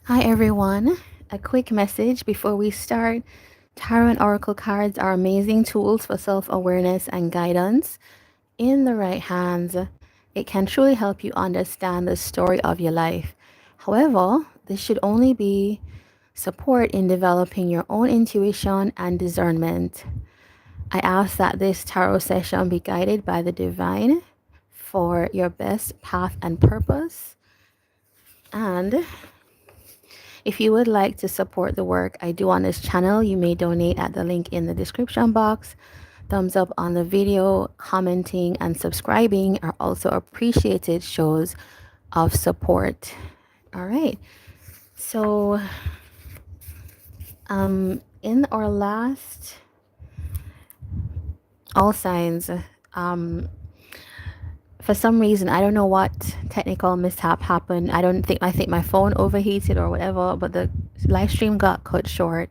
Hi everyone. A quick message before we start. Tarot and Oracle cards are amazing tools for self-awareness and guidance. In the right hands, it can truly help you understand the story of your life. However, this should only be support in developing your own intuition and discernment. I ask that this tarot session be guided by the divine for your best path and purpose. And if you would like to support the work I do on this channel, you may donate at the link in the description box. Thumbs up on the video, commenting, and subscribing are also appreciated shows of support. All right. So, in our last all signs, for some reason, I don't know what technical mishap happened. I think my phone overheated or whatever, but the live stream got cut short.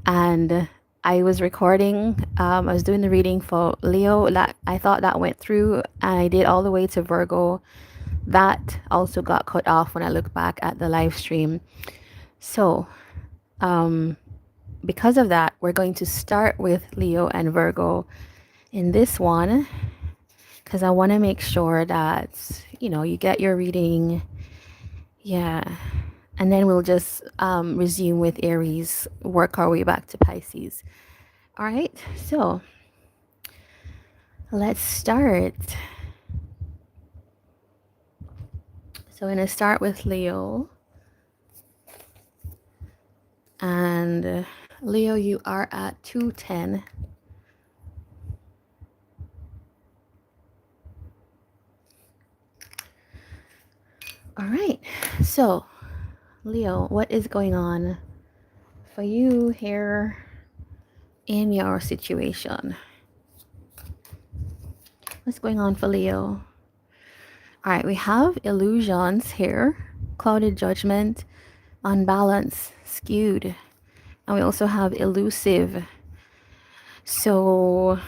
And I was recording, I was doing the reading for Leo. I thought that went through, and I did all the way to Virgo. That also got cut off when I look back at the live stream. So, because of that, we're going to start with Leo and Virgo in this one, because I want to make sure that, you get your reading. Yeah. And then we'll just resume with Aries, work our way back to Pisces. All right. So let's start. So I'm going to start with Leo. And Leo, you are at 210. All right. So, Leo, what is going on for you here in your situation? What's going on for Leo? All right, we have illusions here, clouded judgment, unbalanced, skewed, and we also have elusive. So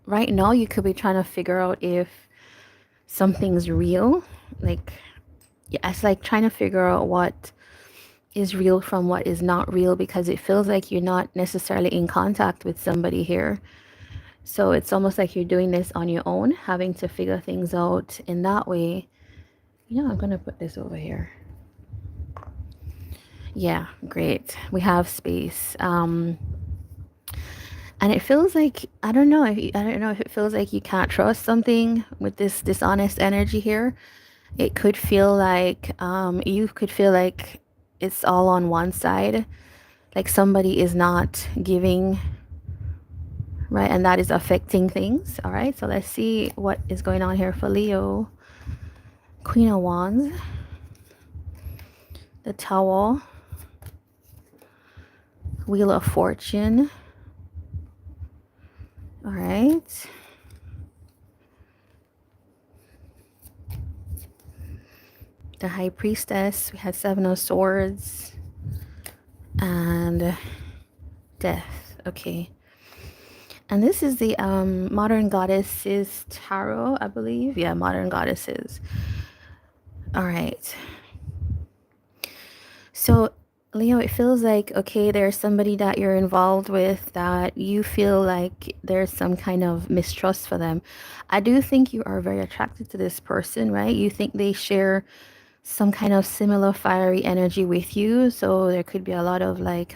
right now you could be trying to figure out if something's real. Like, yeah, it's like trying to figure out what is real from what is not real, because it feels like you're not necessarily in contact with somebody here. So it's almost like you're doing this on your own, having to figure things out in that way. I'm going to put this over here. Yeah, great. We have space. And it feels like, I don't know if it feels like you can't trust something with this dishonest energy here. It could feel like you could feel like it's all on one side, like somebody is not giving, right? And that is affecting things. All right, so let's see what is going on here for Leo. Queen of Wands, the Tower, Wheel of Fortune. All right. The High Priestess, we had Seven of Swords, and Death. Okay. And this is the Modern Goddesses Tarot, I believe. Yeah, Modern Goddesses. All right. So, Leo, it feels like, okay, there's somebody that you're involved with that you feel like there's some kind of mistrust for them. I do think you are very attracted to this person, right? You think they share some kind of similar fiery energy with you. So there could be a lot of like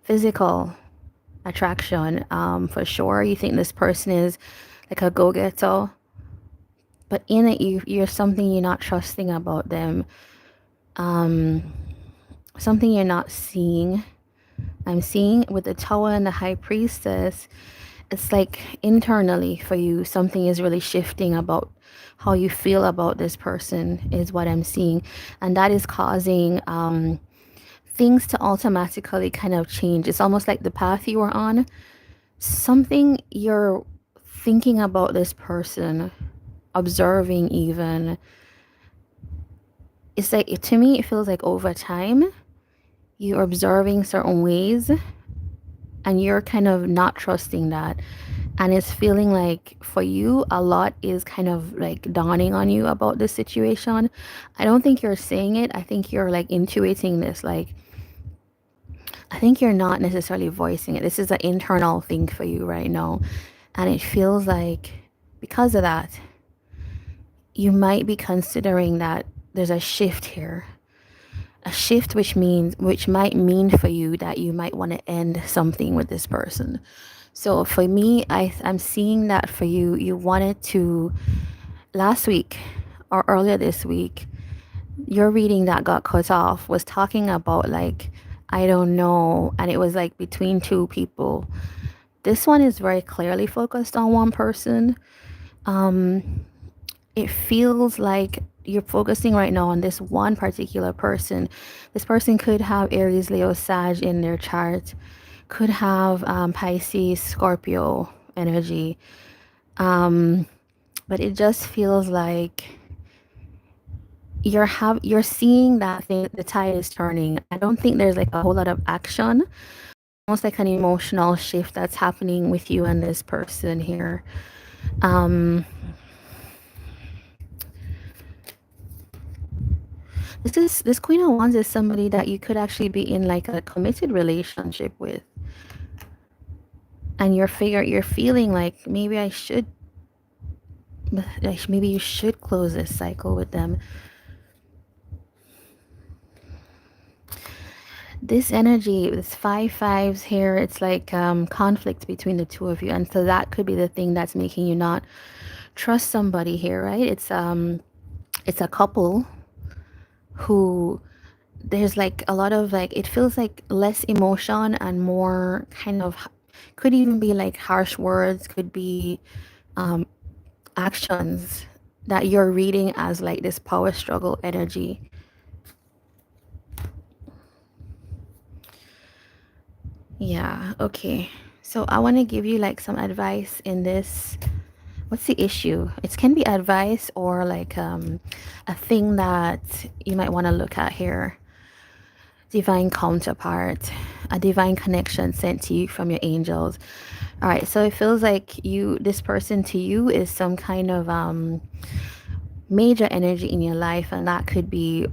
physical attraction for sure. You think this person is like a go-getter, but in it you're something you're not trusting about them, something you're not seeing. I'm seeing with the Tower and the High Priestess, it's like internally for you something is really shifting about how you feel about this person, is what I'm seeing, and that is causing things to automatically kind of change. It's almost like the path you were on, something you're thinking about this person, observing even. It's like, to me, it feels like over time, you're observing certain ways and you're kind of not trusting that. And it's feeling like for you, a lot is kind of like dawning on you about this situation. I don't think you're saying it. I think you're like intuiting this. Like, I think you're not necessarily voicing it. This is an internal thing for you right now. And it feels like because of that, you might be considering that there's a shift here. A shift which might mean for you that you might want to end something with this person. So for me, I'm seeing that for you, you wanted to, last week or earlier this week, your reading that got cut off was talking about like, I don't know, and it was like between two people. This one is very clearly focused on one person. It feels like you're focusing right now on this one particular person. This person could have Aries, Leo, Sag in their chart, could have Pisces, Scorpio energy. But it just feels like you're seeing that thing, the tide is turning. I don't think there's like a whole lot of action, almost like an emotional shift that's happening with you and this person here. This Queen of Wands is somebody that you could actually be in like a committed relationship with, and you're feeling like maybe maybe you should close this cycle with them. This energy, this five fives here, it's like conflict between the two of you, and so that could be the thing that's making you not trust somebody here, right? It's a couple who, there's like a lot of like, it feels like less emotion and more kind of, could even be like harsh words, could be actions that you're reading as like this power struggle energy. Yeah, okay. So I want to give you like some advice in this. What's the issue? It can be advice or like a thing that you might want to look at here. Divine counterpart, a divine connection sent to you from your angels. All right, so it feels like this person to you is some kind of major energy in your life, and that could be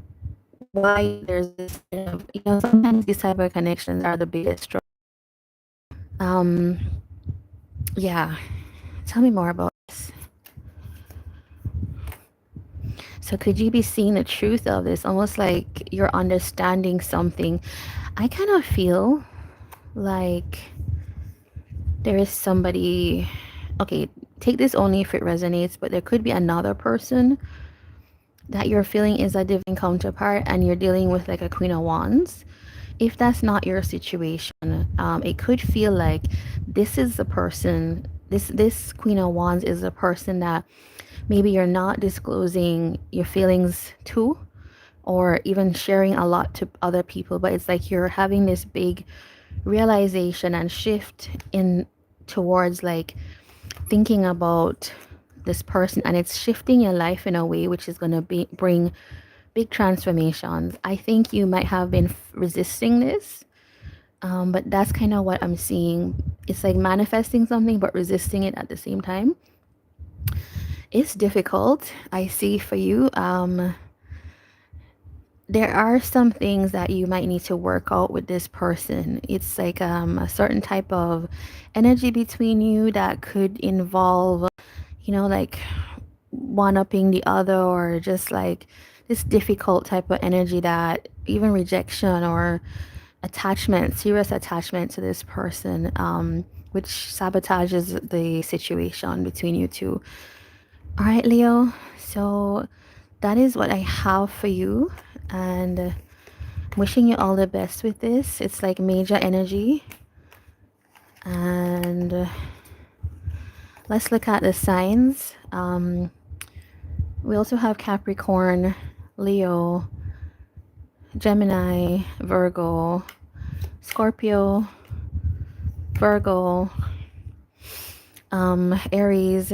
why there's this kind of, sometimes these type of connections are the biggest struggle. Yeah, tell me more about this. So could you be seeing the truth of this, almost like you're understanding something? I kind of feel like there is somebody, okay, take this only if it resonates, but there could be another person that you're feeling is a divine counterpart, and you're dealing with like a Queen of Wands. If that's not your situation, it could feel like this is the person, this Queen of Wands is the person that maybe you're not disclosing your feelings to, or even sharing a lot to other people, but it's like you're having this big realization and shift in towards like thinking about this person, and it's shifting your life in a way which is going to bring big transformations. I think you might have been resisting this, but that's kind of what I'm seeing. It's like manifesting something but resisting it at the same time. It's difficult, I see, for you. There are some things that you might need to work out with this person. It's like a certain type of energy between you that could involve, like one-upping the other, or just like this difficult type of energy that even rejection or attachment, serious attachment to this person, which sabotages the situation between you two. All right, Leo. So that is what I have for you, and wishing you all the best with this. It's like major energy. And let's look at the signs. We also have Capricorn, Leo, Gemini, Virgo, Scorpio, Virgo, Aries,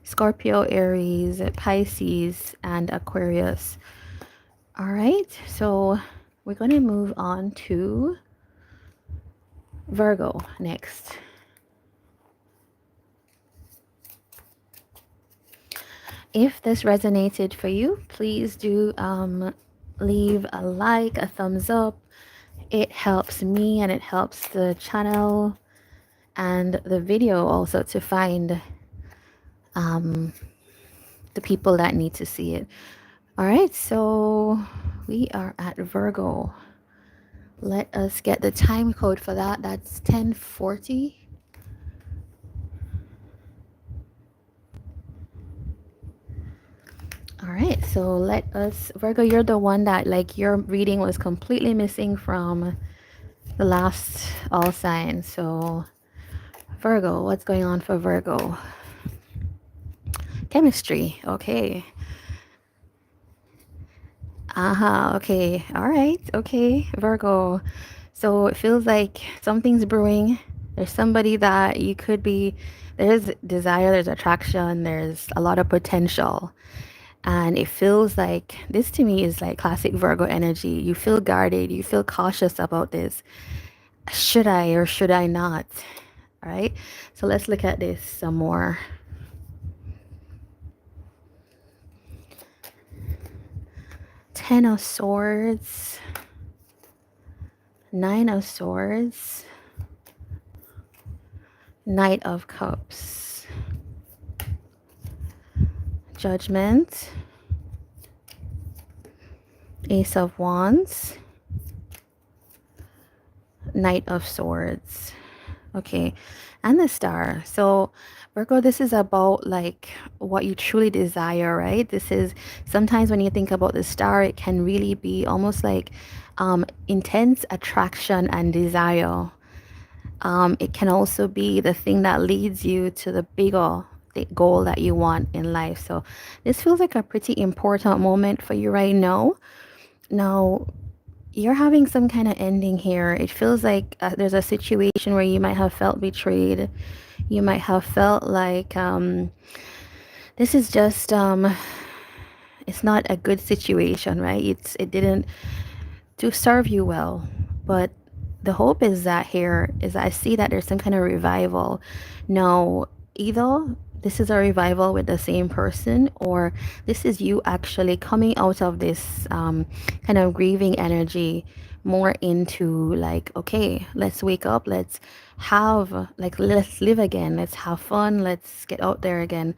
Scorpio, Aries, Pisces, and Aquarius. All right, so we're going to move on to Virgo next. If this resonated for you, please do leave a like, a thumbs up. It helps me and it helps the channel and the video also to find the people that need to see it. All right, so we are at Virgo. Let us get the time code for that. That's 10:40. All right, so let us, Virgo, you're the one that like your reading was completely missing from the last all signs. So Virgo, what's going on for Virgo? Chemistry, okay. Okay, all right, okay, Virgo. So it feels like something's brewing. There's somebody that you could be, there's desire, there's attraction, there's a lot of potential. And it feels like this to me is like classic Virgo energy. You feel guarded, you feel cautious about this. Should I or should I not? All right, so let's look at this some more. Ten of Swords, Nine of Swords, Knight of Cups, Judgment, Ace of Wands, Knight of Swords. Okay, and the Star. So Virgo, this is about like what you truly desire, right? This is sometimes when you think about the star, it can really be almost like intense attraction and desire. It can also be the thing that leads you to the bigger goal that you want in life. So this feels like a pretty important moment for you right now. Now, you're having some kind of ending here. It feels like there's a situation where you might have felt betrayed. You might have felt like this is just it's not a good situation, right? It didn't do serve you well. But the hope is that here is that I see that there's some kind of revival. Now, either this is a revival with the same person, or this is you actually coming out of this kind of grieving energy more into like, okay, let's wake up, let's have like, let's live again, let's have fun, let's get out there again.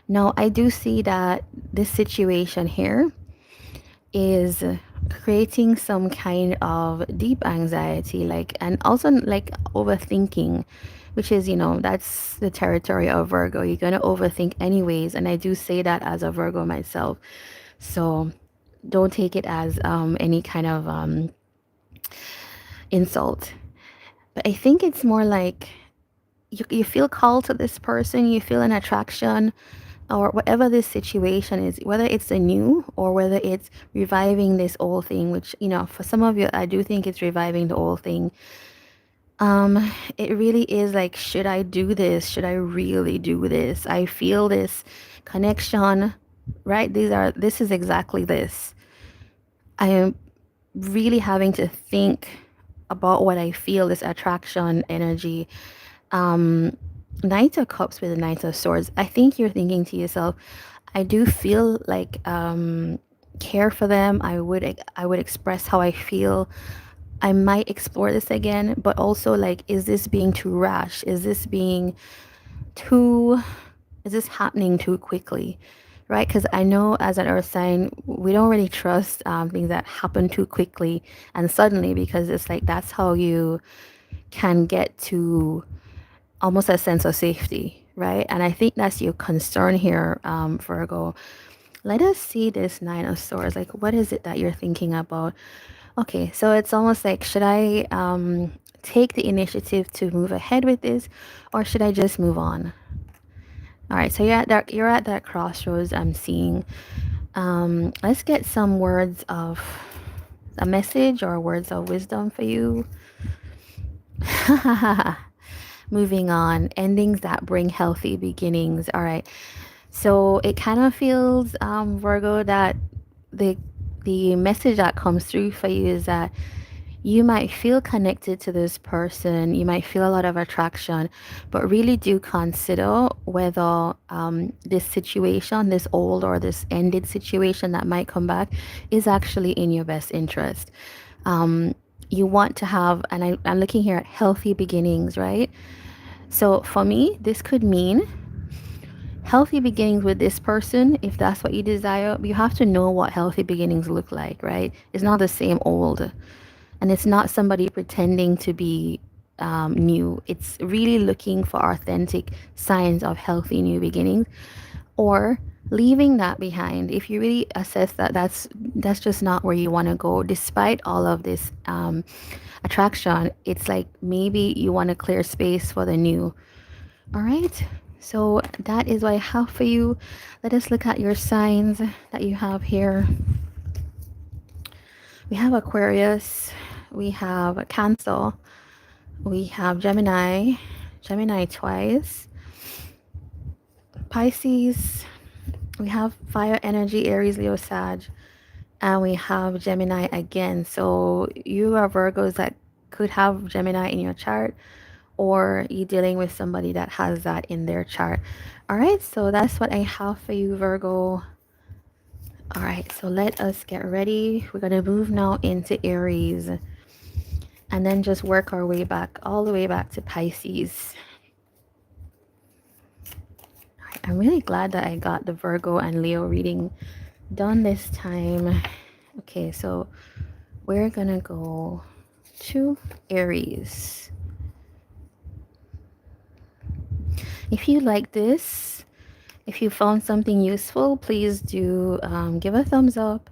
Now, I do see that this situation here is creating some kind of deep anxiety, like, and also like overthinking, which is, you know, that's the territory of Virgo. You're going to overthink anyways. And I do say that as a Virgo myself. So don't take it as any kind of insult. But I think it's more like you feel called to this person, you feel an attraction, or whatever this situation is, whether it's a new or whether it's reviving this old thing, which, you know, for some of you, I do think it's reviving the old thing. It really is like, should I do this? Should I really do this? I feel this connection, right? This is exactly this. I am really having to think about what I feel, this attraction energy. Knight of Cups with the Knight of Swords. I think you're thinking to yourself, I do feel like care for them. I would express how I feel. I might explore this again, but also like, is this being too rash? Is this happening too quickly? Right? Because I know as an earth sign, we don't really trust things that happen too quickly and suddenly, because it's like that's how you can get to almost a sense of safety, right? And I think that's your concern here, Virgo. Let us see this Nine of Swords. Like, what is it that you're thinking about? Okay, so it's almost like, should I take the initiative to move ahead with this, or should I just move on? All right, so you're at that crossroads I'm seeing. Let's get some words of a message or words of wisdom for you. Moving on, endings that bring healthy beginnings. All right, so it kind of feels, Virgo, that the message that comes through for you is that you might feel connected to this person, you might feel a lot of attraction, but really do consider whether this situation, this old or this ended situation that might come back, is actually in your best interest. You want to have, and I'm looking here at healthy beginnings, right? So for me, this could mean healthy beginnings with this person. If that's what you desire, you have to know what healthy beginnings look like, right? It's not the same old, and it's not somebody pretending to be new. It's really looking for authentic signs of healthy new beginnings, or leaving that behind if you really assess that that's just not where you want to go. Despite all of this attraction, it's like maybe you want to clear space for the new. All right, so that is what I have for you. Let us look at your signs that you have here. We have Aquarius, we have Cancer, we have Gemini, Gemini twice, Pisces, we have fire energy, Aries, Leo, Sag, and we have Gemini again. So you are Virgos that could have Gemini in your chart, or you're dealing with somebody that has that in their chart. All right, so that's what I have for you, Virgo. All right, so let us get ready. We're going to move now into Aries and then just work our way back, all the way back to Pisces. All right, I'm really glad that I got the Virgo and Leo reading done this time. Okay, so we're going to go to Aries. If you like this, if you found something useful, please do give a thumbs up.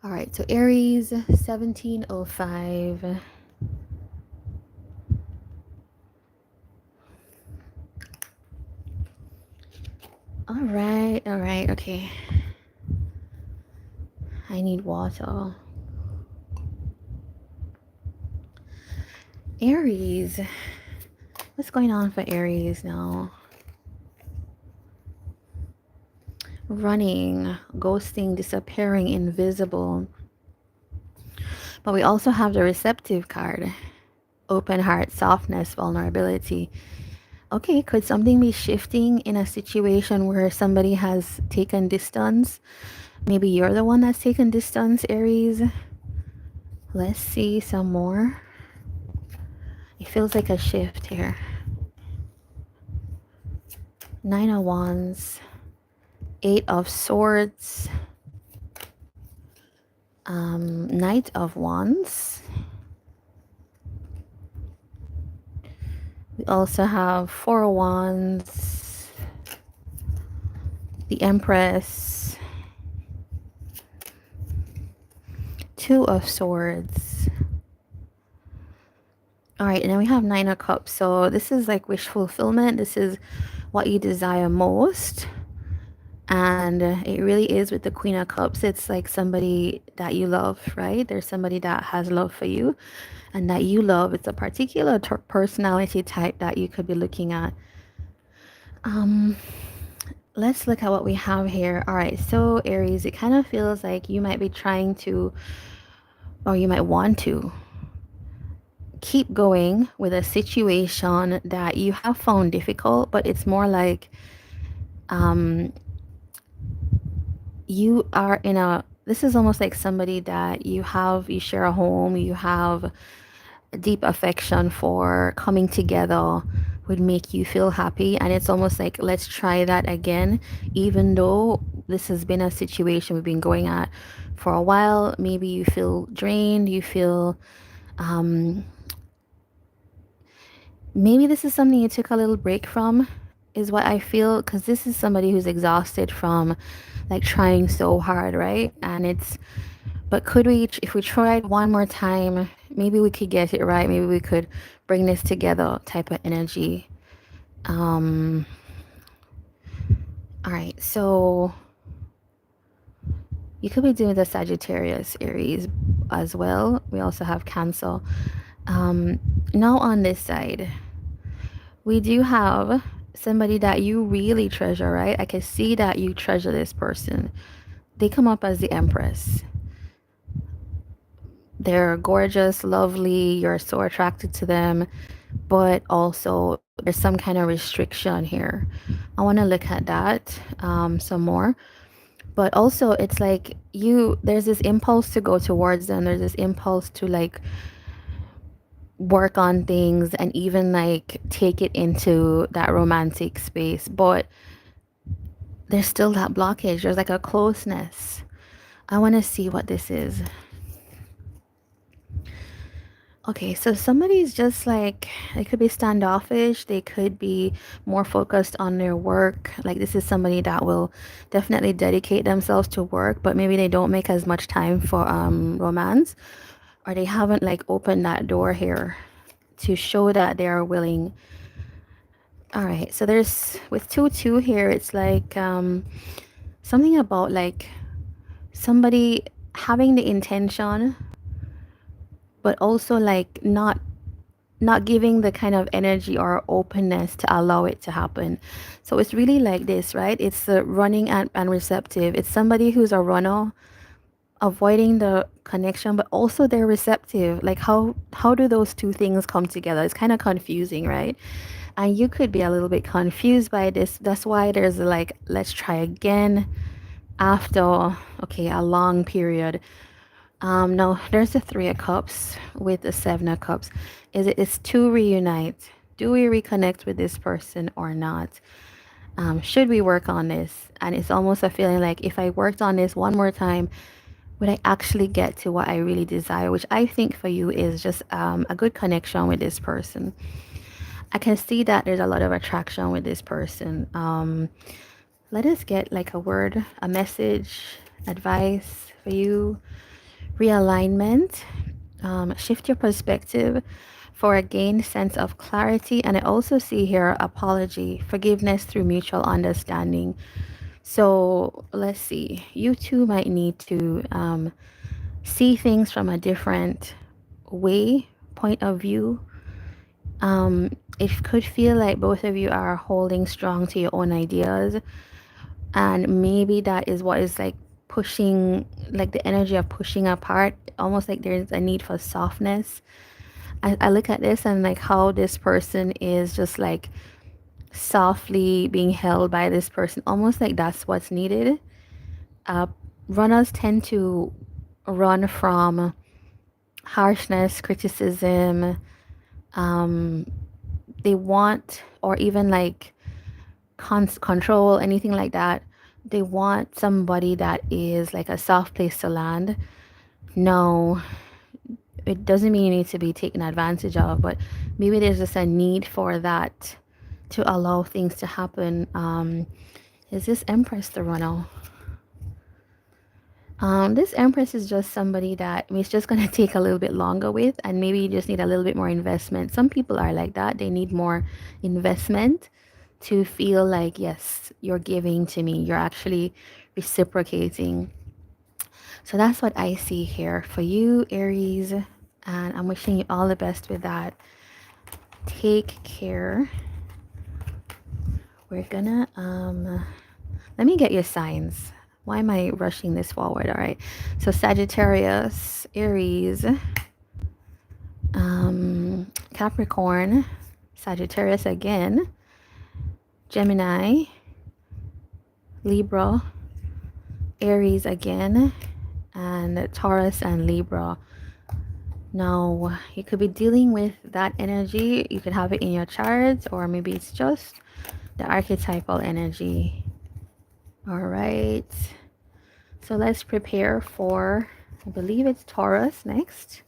All right, so Aries, 1705. All right, okay. I need water. Aries. What's going on for Aries now? Running, ghosting, disappearing, invisible. But we also have the receptive card. Open heart, softness, vulnerability. Okay, could something be shifting in a situation where somebody has taken distance? Maybe you're the one that's taken distance, Aries. Let's see some more. It feels like a shift here. Nine of Wands, Eight of Swords, Knight of Wands. We also have Four of Wands, the Empress, Two of Swords. All right, and then we have Nine of Cups. So this is like wish fulfillment. This is what you desire most. And it really is with the Queen of Cups. It's like somebody that you love, right? There's somebody that has love for you and that you love. It's a particular personality type that you could be looking at. Let's look at what we have here. All right, so Aries, it kind of feels like you might be trying to, or you might want to keep going with a situation that you have found difficult, but it's more like you are in a, this is almost like somebody that you share a home, you have a deep affection for, coming together would make you feel happy. And it's almost like, let's try that again, even though this has been a situation we've been going at for a while. Maybe you feel drained, you feel maybe this is something you took a little break from, is what I feel, because this is somebody who's exhausted from like trying so hard, right? And it's, but could we, if we tried one more time, maybe we could get it right, maybe we could bring this together type of energy. All right, so you could be doing the Sagittarius, Aries as well. We also have Cancer. Now on this side, we do have somebody that you really treasure, right? I can see that you treasure this person. They come up as the Empress. They're gorgeous, lovely, you're so attracted to them, but also there's some kind of restriction here. I want to look at that some more. But also it's like there's this impulse to go towards them. There's this impulse to like work on things and even like take it into that romantic space. But there's still that blockage. There's like a closeness. I want to see what this is. Okay, so somebody's just like, they could be standoffish. They could be more focused on their work. Like this is somebody that will definitely dedicate themselves to work, but maybe they don't make as much time for romance, or they haven't like opened that door here to show that they are willing. All right, so there's with 2-2 here, it's like something about like somebody having the intention, but also like not giving the kind of energy or openness to allow it to happen. So it's really like this, right? It's the running and receptive. It's somebody who's a runner, avoiding the connection, but also they're receptive. Like how do those two things come together? It's kind of confusing, right? And you could be a little bit confused by this. That's why there's like, let's try again after, okay, a long period. No, there's the Three of Cups with the Seven of Cups. It's to reunite. Do we reconnect with this person or not? Should we work on this? And it's almost a feeling like if I worked on this one more time, would I actually get to what I really desire? Which I think for you is just a good connection with this person. I can see that there's a lot of attraction with this person. Let us get like a word, a message, advice for you. Realignment. Shift your perspective for a gained sense of clarity. And I also see here apology, forgiveness through mutual understanding. So let's see. You two might need to see things from a different way, point of view. It could feel like both of you are holding strong to your own ideas, and maybe that is what is like pushing, like the energy of pushing apart, almost like there's a need for softness. I look at this and like how this person is just like softly being held by this person, almost like that's what's needed. uh, Runners tend to run from harshness, criticism. um, they want, or even like control, anything like that. They want somebody that is like a soft place to land. No, it doesn't mean you need to be taken advantage of, but maybe there's just a need for that to allow things to happen. Is this Empress the runner? This Empress is just somebody that it's just going to take a little bit longer with, and maybe you just need a little bit more investment. Some people are like that. They need more investment to feel like, yes, you're giving to me. You're actually reciprocating. So that's what I see here for you, Aries. And I'm wishing you all the best with that. Take care. We're gonna, let me get your signs. Why am I rushing this forward? All right. So Sagittarius, Aries, Capricorn, Sagittarius again, Gemini, Libra, Aries again, and Taurus and Libra. Now, you could be dealing with that energy. You could have it in your charts, or maybe it's just the archetypal energy. All right. So let's prepare for, I believe it's Taurus next.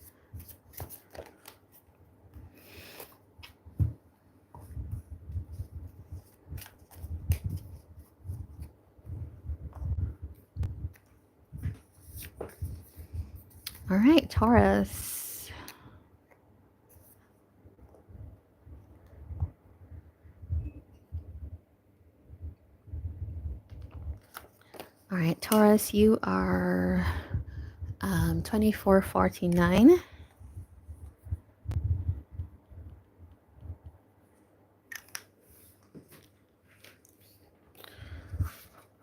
All right, Taurus. All right, Taurus, you are 2449.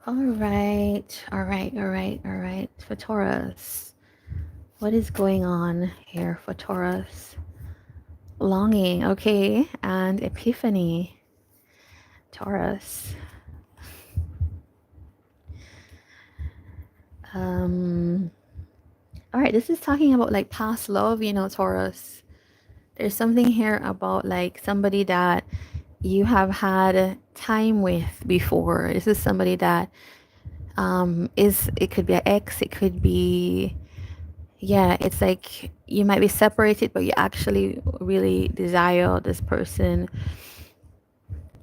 All right, all right, all right, all right. For Taurus, What is going on here for Taurus? Longing, okay, and epiphany, Taurus. All right, this is talking about like past love, you know, Taurus. There's something here about like somebody that you have had time with before. This is somebody that it could be an ex, it could be, yeah, it's like you might be separated, but you actually really desire this person.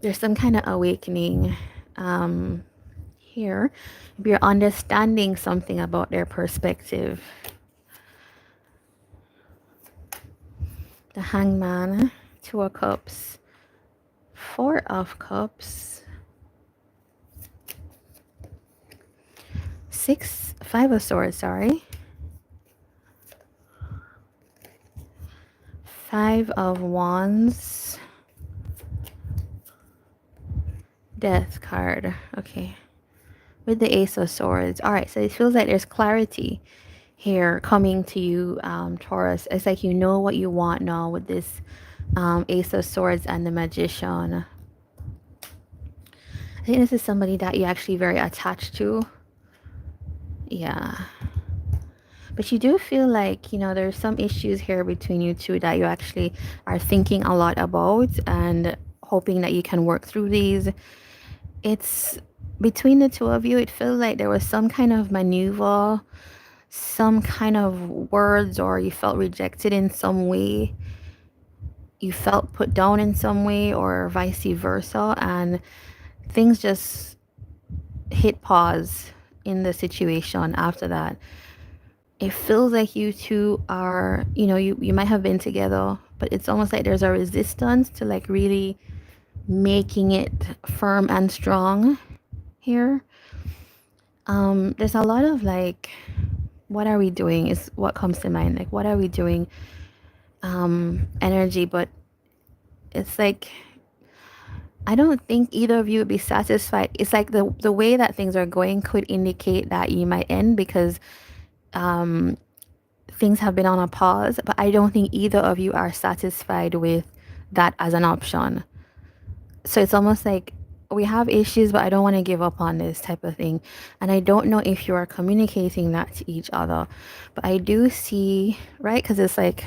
There's some kind of awakening here. You're understanding something about their perspective. The Hangman, Two of Cups, Four of Cups, Five of Swords, sorry. Five of Wands, Death card, okay. With the Ace of Swords. All right, so it feels like there's clarity here coming to you, Taurus. It's like you know what you want now with this Ace of Swords and the Magician. I think this is somebody that you're actually very attached to. Yeah. But you do feel like, you know, there's some issues here between you two that you actually are thinking a lot about and hoping that you can work through these. It's between the two of you, it feels like there was some kind of maneuver, some kind of words, or you felt rejected in some way. You felt put down in some way, or vice versa. And things just hit pause in the situation after that. It feels like you two are, you know, you might have been together, but it's almost like there's a resistance to like really making it firm and strong here. There's a lot of like, what are we doing is what comes to mind. Like, what are we doing energy, but it's like, I don't think either of you would be satisfied. It's like the way that things are going could indicate that you might end because things have been on a pause, but I don't think either of you are satisfied with that as an option. So it's almost like we have issues, but I don't want to give up on this type of thing. And I don't know if you are communicating that to each other, but I do see, right? Because it's like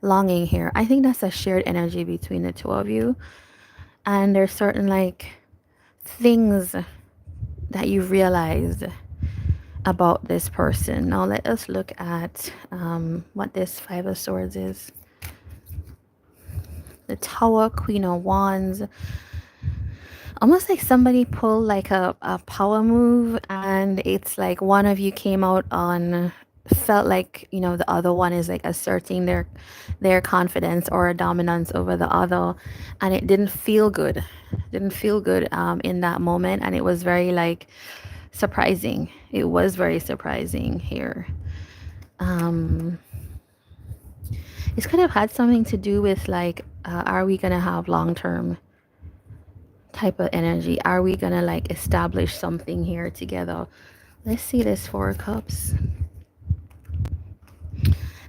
longing here. I think that's a shared energy between the two of you. And there's certain like things that you've realized about this person. Now let us look at what this Five of Swords is. The Tower, Queen of Wands. Almost like somebody pulled like a power move, and it's like one of you came out on, felt like, you know, the other one is like asserting their confidence or dominance over the other, and it didn't feel good. Didn't feel good in that moment, and it was very like surprising. It was very surprising here. This could have had something to do with like, are we gonna have long-term type of energy? Are we gonna like establish something here together? Let's see this Four of Cups.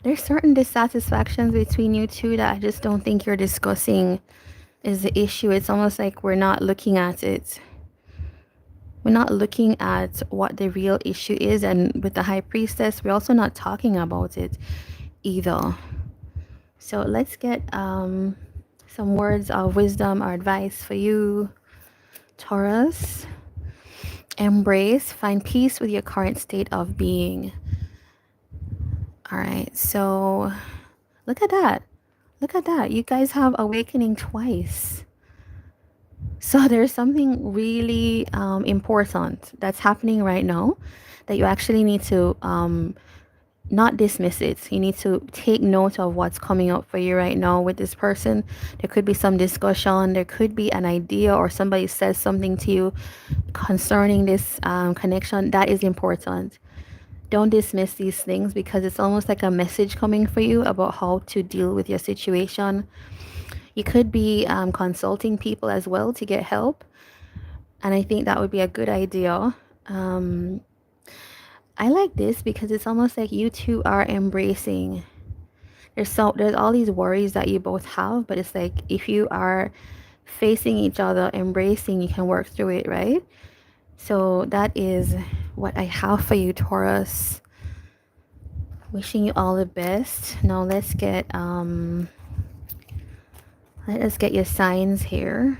There's certain dissatisfactions between you two that I just don't think you're discussing is the issue. It's almost like we're not looking at it. We're not looking at what the real issue is, and with the High Priestess, we're also not talking about it either. So let's get some words of wisdom or advice for you, Taurus. Embrace, find peace with your current state of being. All right, so look at that. Look at that. You guys have awakening twice. So there's something really important that's happening right now that you actually need to not dismiss it. You need to take note of what's coming up for you right now with this person. There could be some discussion. There could be an idea, or somebody says something to you concerning this connection. That is important. Don't dismiss these things because it's almost like a message coming for you about how to deal with your situation. You could be consulting people as well to get help. And I think that would be a good idea. I like this because it's almost like you two are embracing. There's all these worries that you both have, but it's like if you are facing each other, embracing, you can work through it, right? So that is what I have for you, Taurus. Wishing you all the best. Now let us get your signs here.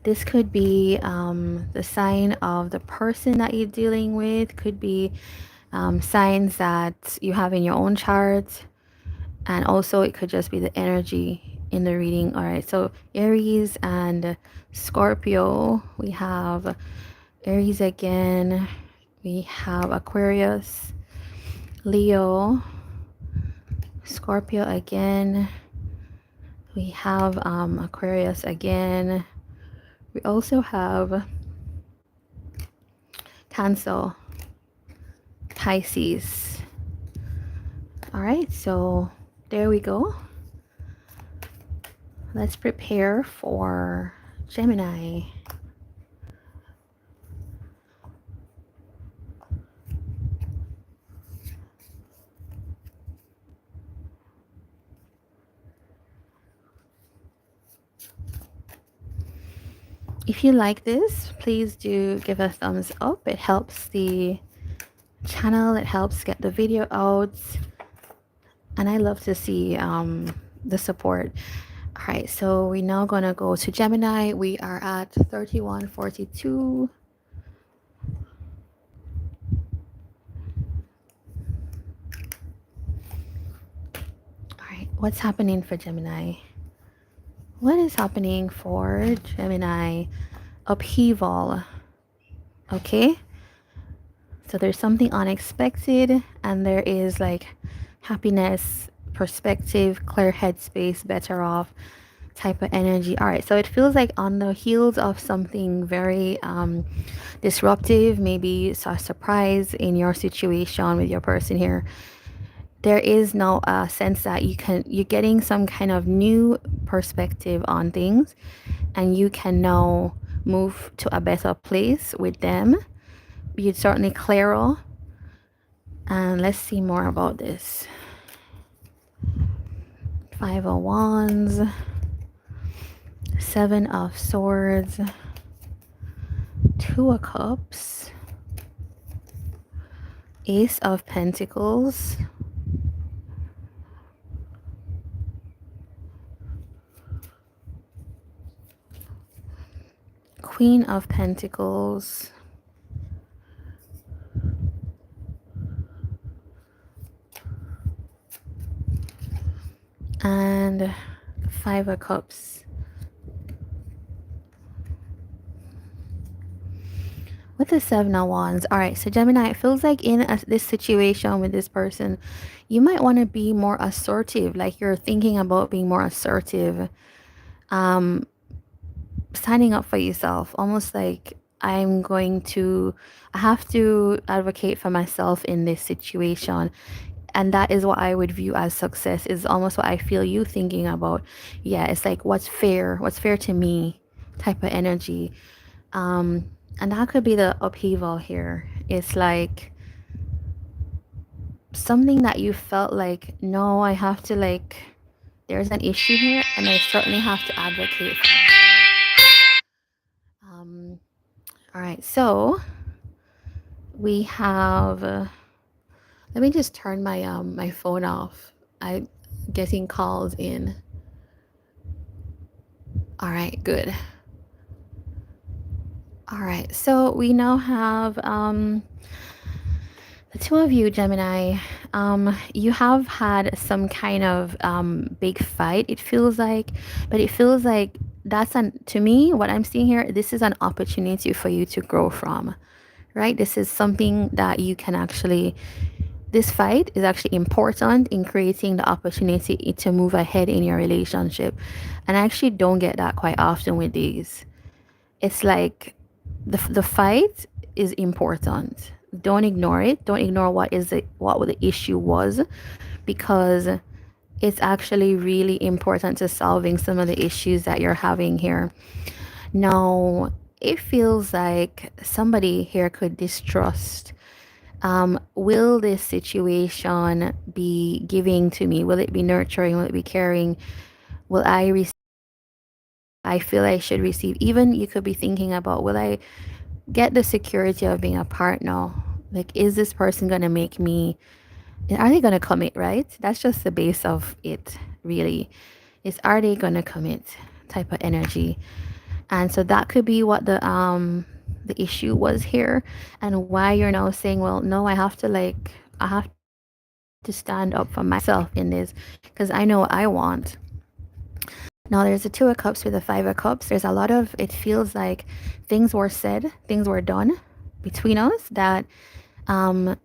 This could be the sign of the person that you're dealing with. Could be signs that you have in your own chart. And also it could just be the energy in the reading. All right, so Aries and Scorpio. We have Aries again. We have Aquarius, Leo, Scorpio again. We have Aquarius again. We also have Cancer, Pisces. All right, so there we go. Let's prepare for Gemini. If you like this, please do give a thumbs up. It helps the channel, it helps get the video out, and I love to see the support. All right, so we're now gonna go to Gemini. We are at 3142. All right, what's happening for Gemini? What is happening for Gemini? Upheaval. Okay, so there's something unexpected, and there is like happiness, perspective, clear headspace, better off type of energy. All right, so it feels like on the heels of something very disruptive, maybe a surprise in your situation with your person here. There is now a sense that you're getting some kind of new perspective on things, and you can now move to a better place with them. You're certainly clearer. And let's see more about this. 5 of Wands, 7 of Swords, 2 of Cups, Ace of Pentacles, Queen of Pentacles, and 5 of Cups. With the 7 of Wands. All right, so Gemini, it feels like in this situation with this person, you might want to be more assertive. Like you're thinking about being more assertive. Standing up for yourself. Almost like I have to advocate for myself in this situation. And that is what I would view as success, is almost what I feel you thinking about. Yeah, it's like what's fair to me type of energy. And that could be the upheaval here. It's like something that you felt like, no, I have to, like, there's an issue here and I certainly have to advocate for myself. All right, so we have, let me just turn my my phone off. I'm getting calls in. All right, good. All right, so we now have the 2 of you, Gemini. You have had some kind of big fight, it feels like, but it feels like to me, what I'm seeing here, this is an opportunity for you to grow from, right? This is something that you can actually, this fight is actually important in creating the opportunity to move ahead in your relationship. And I actually don't get that quite often with these. It's like the fight is important. Don't ignore it. Don't ignore what the issue was, because it's actually really important to solving some of the issues that you're having here. Now, it feels like somebody here could distrust Will this situation be giving to me? Will it be nurturing? Will it be caring? Will I receive? I feel I should receive. Even you could be thinking about, will I get the security of being a partner? Like, is this person gonna make me? Are they gonna commit? Right? That's just the base of it, really. Is, are they gonna commit? Type of energy. And so that could be what the issue was here, and why you're now saying, well, no, I have to stand up for myself in this, because I know what I want. Now there's a Two of Cups with a Five of Cups. There's a lot of, it feels like things were said, things were done between us that um,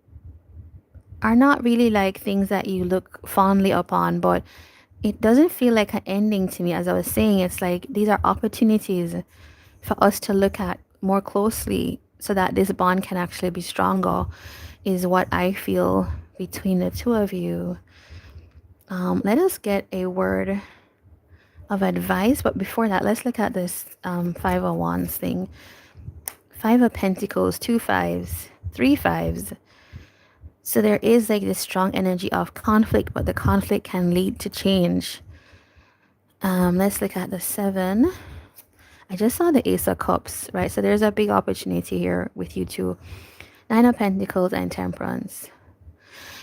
are not really like things that you look fondly upon, but it doesn't feel like an ending to me. As I was saying, it's like these are opportunities for us to look at more closely so that this bond can actually be stronger, is what I feel between the two of you. Let us get a word of advice, but before that, let's look at this Five of Wands thing. Five of Pentacles, two fives, three fives. So there is like this strong energy of conflict, but the conflict can lead to change. Let's look at the Seven. I just saw the Ace of Cups, right? So there's a big opportunity here with you two. Nine of Pentacles and Temperance.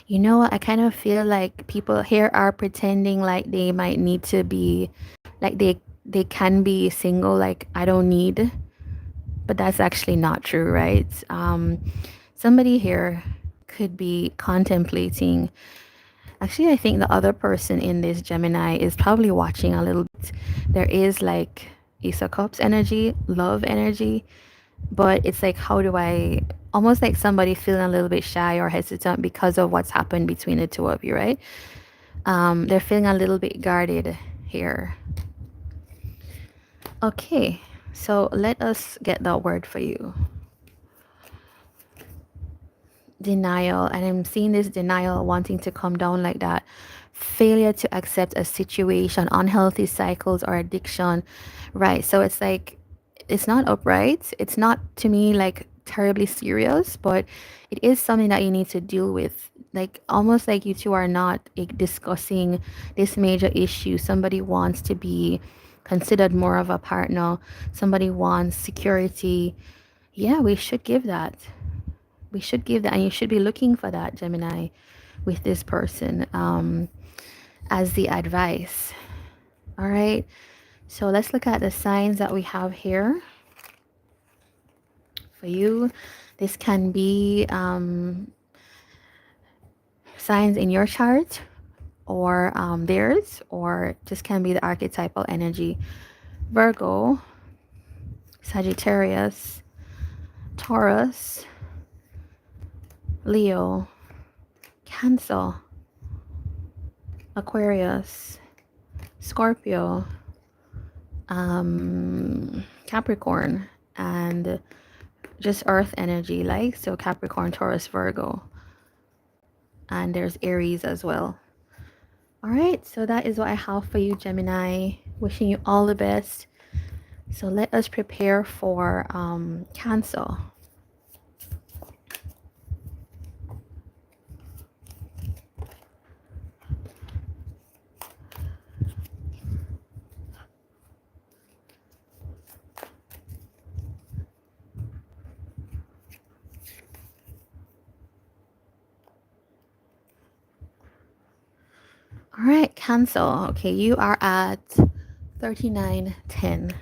You know what? I kind of feel like people here are pretending like they might need to be, like they can be single, like I don't need, but that's actually not true, right? Somebody here could be contemplating. Actually, I think the other person in this Gemini is probably watching a little bit. There is like Ace of Cups energy, love energy, but it's like, how do I, almost like somebody feeling a little bit shy or hesitant because of what's happened between the two of you, right? They're feeling a little bit guarded here. Okay, so let us get that word for you. Denial. And I'm seeing this denial wanting to come down like that. Failure to accept a situation, unhealthy cycles or addiction, right? So it's like, it's not upright. It's not, to me, like terribly serious, but it is something that you need to deal with. Like almost like you two are not discussing this major issue. Somebody wants to be considered more of a partner. Somebody wants security. Yeah, we should give that. We should give that, and you should be looking for that, Gemini, with this person as the advice. All right, so let's look at the signs that we have here for you. This can be signs in your chart or theirs, or just can be the archetypal energy. Virgo, Sagittarius, Taurus, Leo, Cancer, Aquarius, Scorpio, Capricorn, and just earth energy, like, so Capricorn, Taurus, Virgo, and there's Aries as well. All right, so that is what I have for you, Gemini. Wishing you all the best. So let us prepare for Cancer. All right, Cancer. Okay, you are at 3910.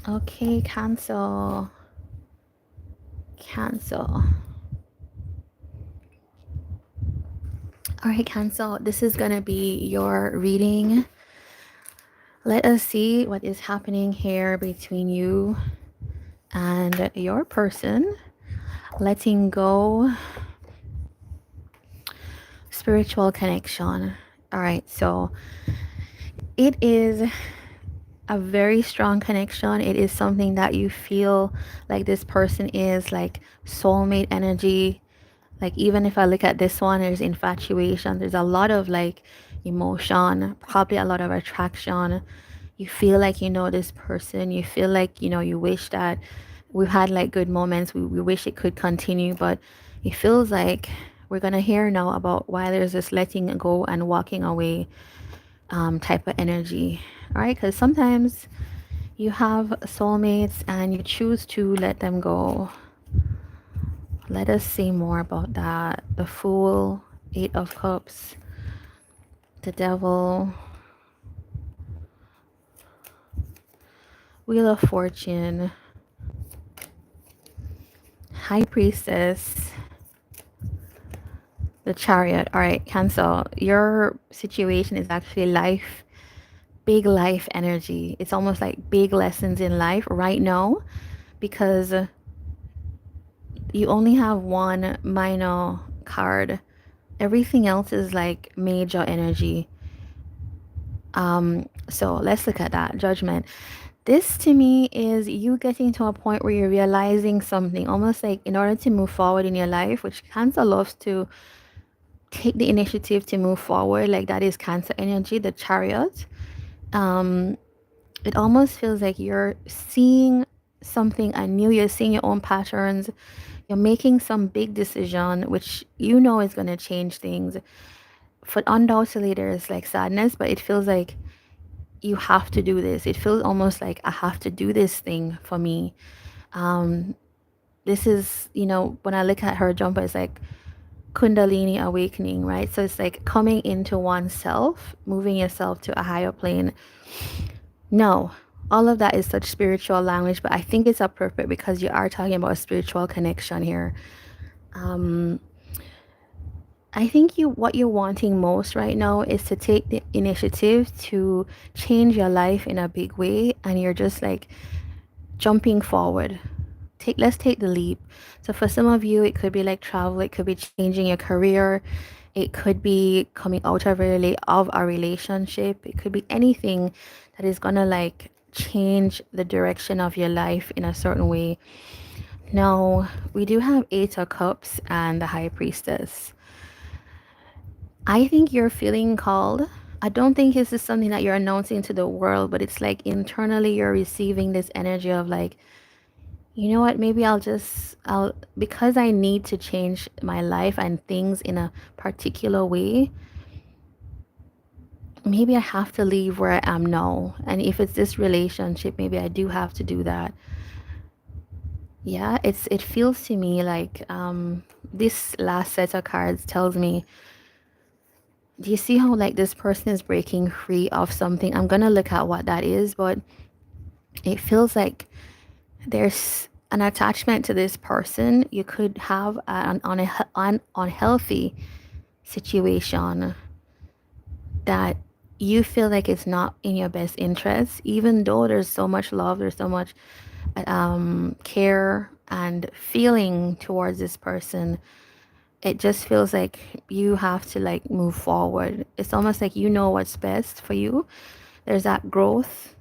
Okay, Cancer. Cancer. All right, Cancer. This is gonna be your reading. Let us see what is happening here between you and your person. Letting go, spiritual connection. All right, so it is a very strong connection. It is something that you feel like this person is like soulmate energy. Like, even if I look at this one, there's infatuation, there's a lot of like emotion, probably a lot of attraction. You feel like you know this person. You feel like, you wish that we've had like good moments. We wish it could continue, but it feels like we're going to hear now about why there's this letting go and walking away type of energy. All right. Because sometimes you have soulmates and you choose to let them go. Let us see more about that. The Fool, Eight of Cups, the Devil, Wheel of Fortune, High Priestess, the Chariot. All right, Cancer. Your situation is actually life, big life energy. It's almost like big lessons in life right now because you only have one minor card. Everything else is like major energy. So let's look at that. Judgment. This to me is you getting to a point where you're realizing something, almost like in order to move forward in your life, which Cancer loves to take the initiative to move forward, like that is Cancer energy, the Chariot. It almost feels like you're seeing something anew, you're seeing your own patterns, you're making some big decision, which you know is going to change things. For undoubtedly, there's like sadness, but it feels like you have to do this. It feels almost like I have to do this thing for me. This is, when I look at her jumper, it's like Kundalini awakening, right? So it's like coming into oneself, moving yourself to a higher plane. No, all of that is such spiritual language, but I think it's appropriate because you are talking about a spiritual connection here. I think what you're wanting most right now is to take the initiative to change your life in a big way, and you're just like jumping forward. Let's take the leap. So for some of you, it could be like travel, it could be changing your career, it could be coming out of a relationship, it could be anything that is gonna like change the direction of your life in a certain way. Now, we do have Eight of Cups and the High Priestess. I think you're feeling called. I don't think this is something that you're announcing to the world, but it's like internally you're receiving this energy of like, you know what, maybe because I need to change my life and things in a particular way, maybe I have to leave where I am now. And if it's this relationship, maybe I do have to do that. Yeah, it feels to me like this last set of cards tells me, do you see how like this person is breaking free of something? I'm gonna look at what that is, but it feels like there's an attachment to this person. You could have an unhealthy situation that you feel like it's not in your best interest, even though there's so much love, there's so much care and feeling towards this person. It just feels like you have to like move forward. It's almost like you know what's best for you. There's that growth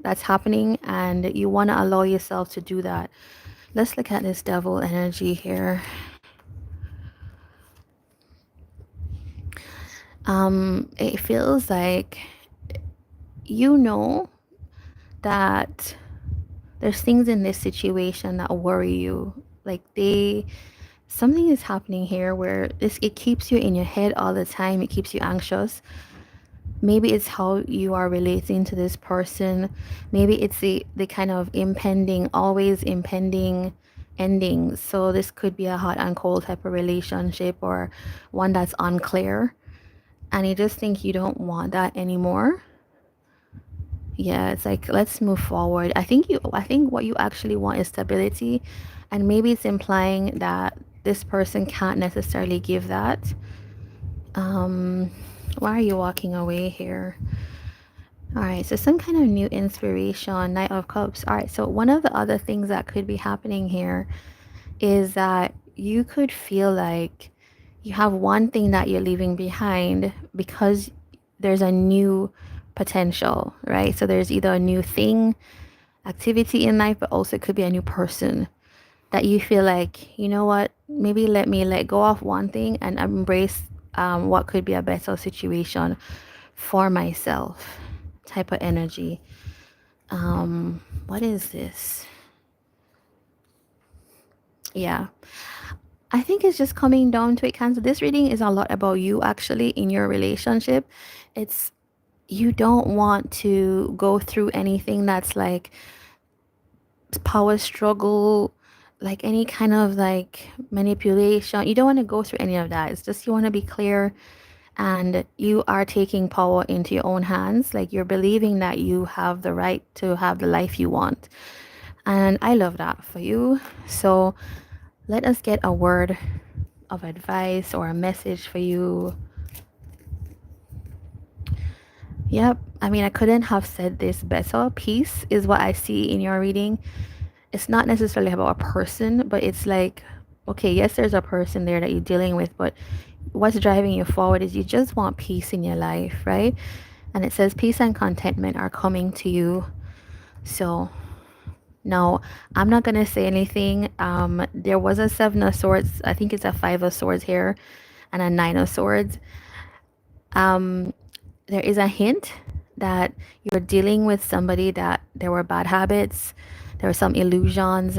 that's happening and you want to allow yourself to do that. Let's look at this Devil energy here. It feels like you know that there's things in this situation that worry you. Like something is happening here where it keeps you in your head all the time. It keeps you anxious. Maybe it's how you are relating to this person. Maybe it's the kind of always impending ending. So this could be a hot and cold type of relationship or one that's unclear. And you just think you don't want that anymore. Yeah, it's like, let's move forward. I think what you actually want is stability. And maybe it's implying that this person can't necessarily give that. Why are you walking away here? All right, so some kind of new inspiration, Knight of Cups. All right, so one of the other things that could be happening here is that you could feel like you have one thing that you're leaving behind because there's a new potential, right? So there's either a new thing, activity in life, but also it could be a new person that you feel like, you know what, maybe let me let go of one thing and embrace what could be a better situation for myself. type of energy. What is this? Yeah, I think it's just coming down to it, Cancer. This reading is a lot about you actually in your relationship. It's you don't want to go through anything that's like power struggle, like any kind of like manipulation. You don't want to go through any of that. It's just you want to be clear, and you are taking power into your own hands. Like you're believing that you have the right to have the life you want. And I love that for you. So let us get a word of advice or a message for you. Yep. I mean, I couldn't have said this better. Peace is what I see in your reading. It's not necessarily about a person, but it's like, okay, yes, there's a person there that you're dealing with, but what's driving you forward is you just want peace in your life, right? And it says peace and contentment are coming to you. So no, I'm not gonna say anything. There was a 7 of Swords. I think it's a 5 of Swords here, and a 9 of Swords. There is a hint that you're dealing with somebody that there were bad habits, there were some illusions,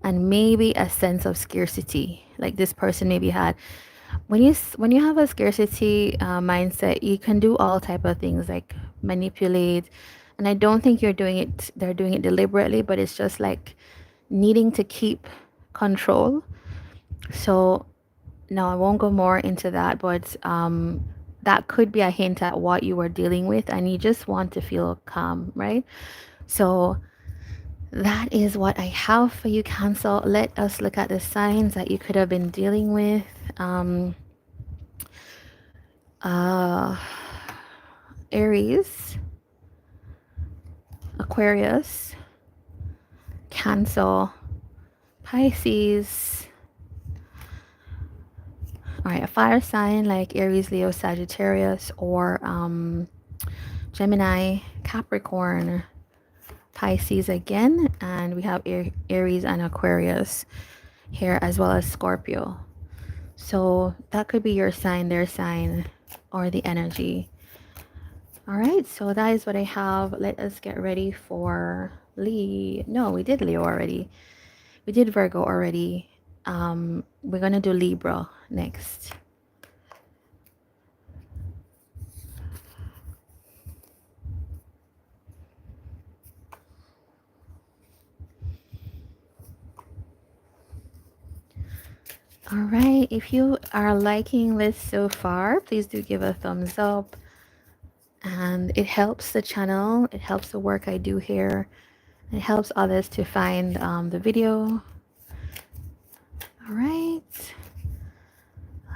and maybe a sense of scarcity. Like this person maybe had. When you have a scarcity mindset, you can do all type of things like manipulate, and I don't think you're doing it. They're doing it deliberately, but it's just like needing to keep control. So no, I won't go more into that, but that could be a hint at what you are dealing with, and you just want to feel calm, right? So that is what I have for you, Cancer. Let us look at the signs that you could have been dealing with. Aries, Aquarius, Cancer, Pisces. All right, a fire sign like Aries, Leo, Sagittarius, or Gemini, Capricorn, Pisces again, and we have Aries and Aquarius here, as well as Scorpio. So that could be your sign, their sign, or the energy. All right, so that is what I have. Let us get ready for No, we did Leo already. We did Virgo already. We're gonna do Libra next. All right, if you are liking this so far, please do give a thumbs up. And it helps the channel, it helps the work I do here, it helps others to find the video. All right,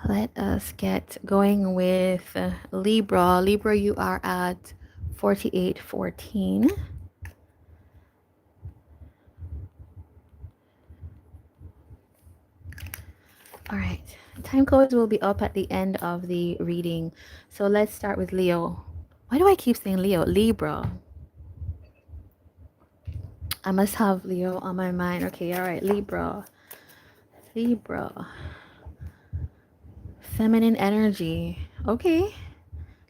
let us get going with Libra. Libra, you are at 4814. All right, time codes will be up at the end of the reading. So let's start with Leo. Why do I keep saying Leo? Libra. I must have Leo on my mind. Okay, all right, Libra. Libra. Feminine energy. Okay.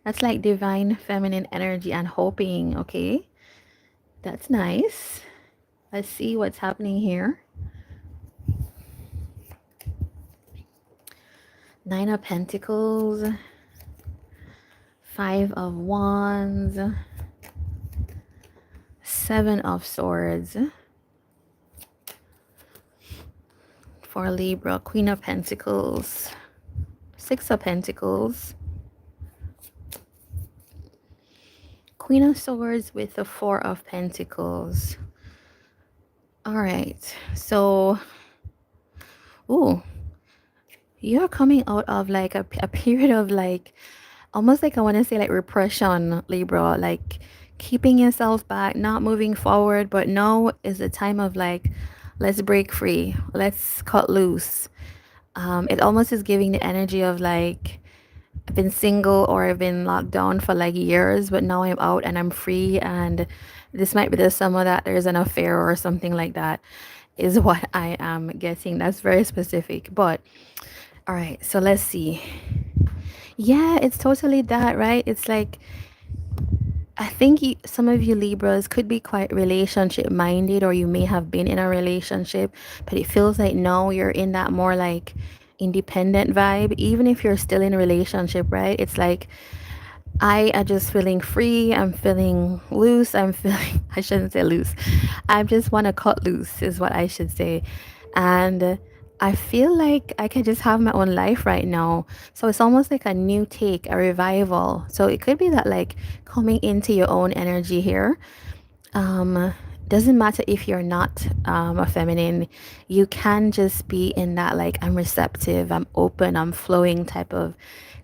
That's like divine feminine energy and hoping. Okay. That's nice. Let's see what's happening here. 9 of Pentacles. 5 of Wands. 7 of Swords. For Libra, Queen of Pentacles. 6 of Pentacles. Queen of Swords with the 4 of Pentacles. All right. So, ooh, you're coming out of like a period of like, almost like I want to say like repression, Libra, like keeping yourself back, not moving forward. But now is the time of like, let's break free, let's cut loose. It almost is giving the energy of like, I've been single or I've been locked down for like years, but now I'm out and I'm free. And this might be the summer that there's an affair or something like that, is what I am getting. That's very specific. But all right, so let's see. Yeah, it's totally that, right? It's like I think some of you Libras could be quite relationship minded, or you may have been in a relationship, but it feels like now you're in that more like independent vibe. Even if you're still in a relationship, right? It's like I am just feeling free. I'm feeling loose. I'm feeling, I shouldn't say loose. I just want to cut loose, is what I should say. And I feel like I can just have my own life right now. So it's almost like a new take, a revival. So it could be that, like, coming into your own energy here. Um, doesn't matter if you're not a feminine, you can just be in that, like, I'm receptive, I'm open, I'm flowing type of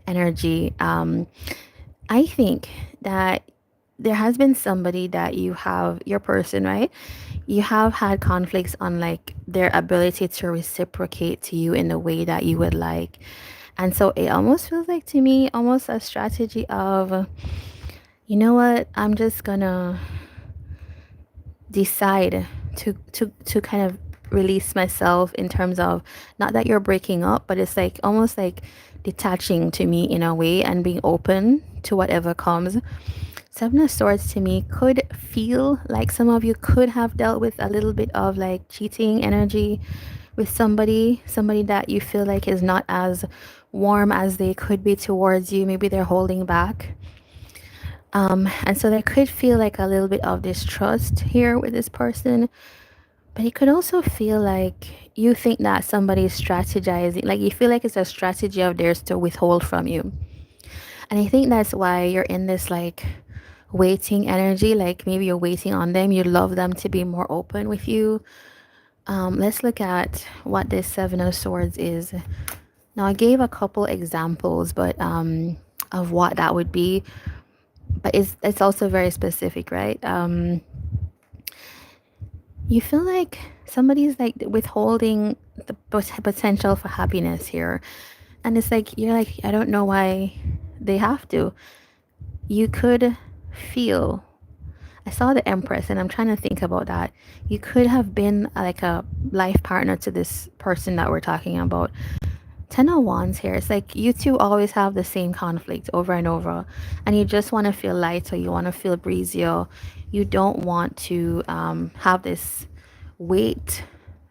energy. I think that there has been somebody that you have, your person, right? You have had conflicts on like their ability to reciprocate to you in the way that you would like. And so it almost feels like to me almost a strategy of, you know what, I'm just gonna decide to kind of release myself, in terms of, not that you're breaking up, but it's like almost like detaching to me in a way and being open to whatever comes. Seven of Swords to me could feel like some of you could have dealt with a little bit of like cheating energy with somebody that you feel like is not as warm as they could be towards you. Maybe they're holding back. And so there could feel like a little bit of distrust here with this person, but it could also feel like you think that somebody's strategizing, like you feel like it's a strategy of theirs to withhold from you. And I think that's why you're in this like waiting energy. Like maybe you're waiting on them. You love them to be more open with you. Let's look at what this Seven of Swords is. Now, I gave a couple examples, but of what that would be. But it's also very specific, right? You feel like somebody's like withholding the potential for happiness here. And it's like, you're like, I don't know why they have to. You could feel, I saw the Empress, and I'm trying to think about that. You could have been like a life partner to this person that we're talking about. Ten of Wands here. It's like you two always have the same conflict over and over, and you just want to feel lighter. You want to feel breezier. You don't want to have this weight.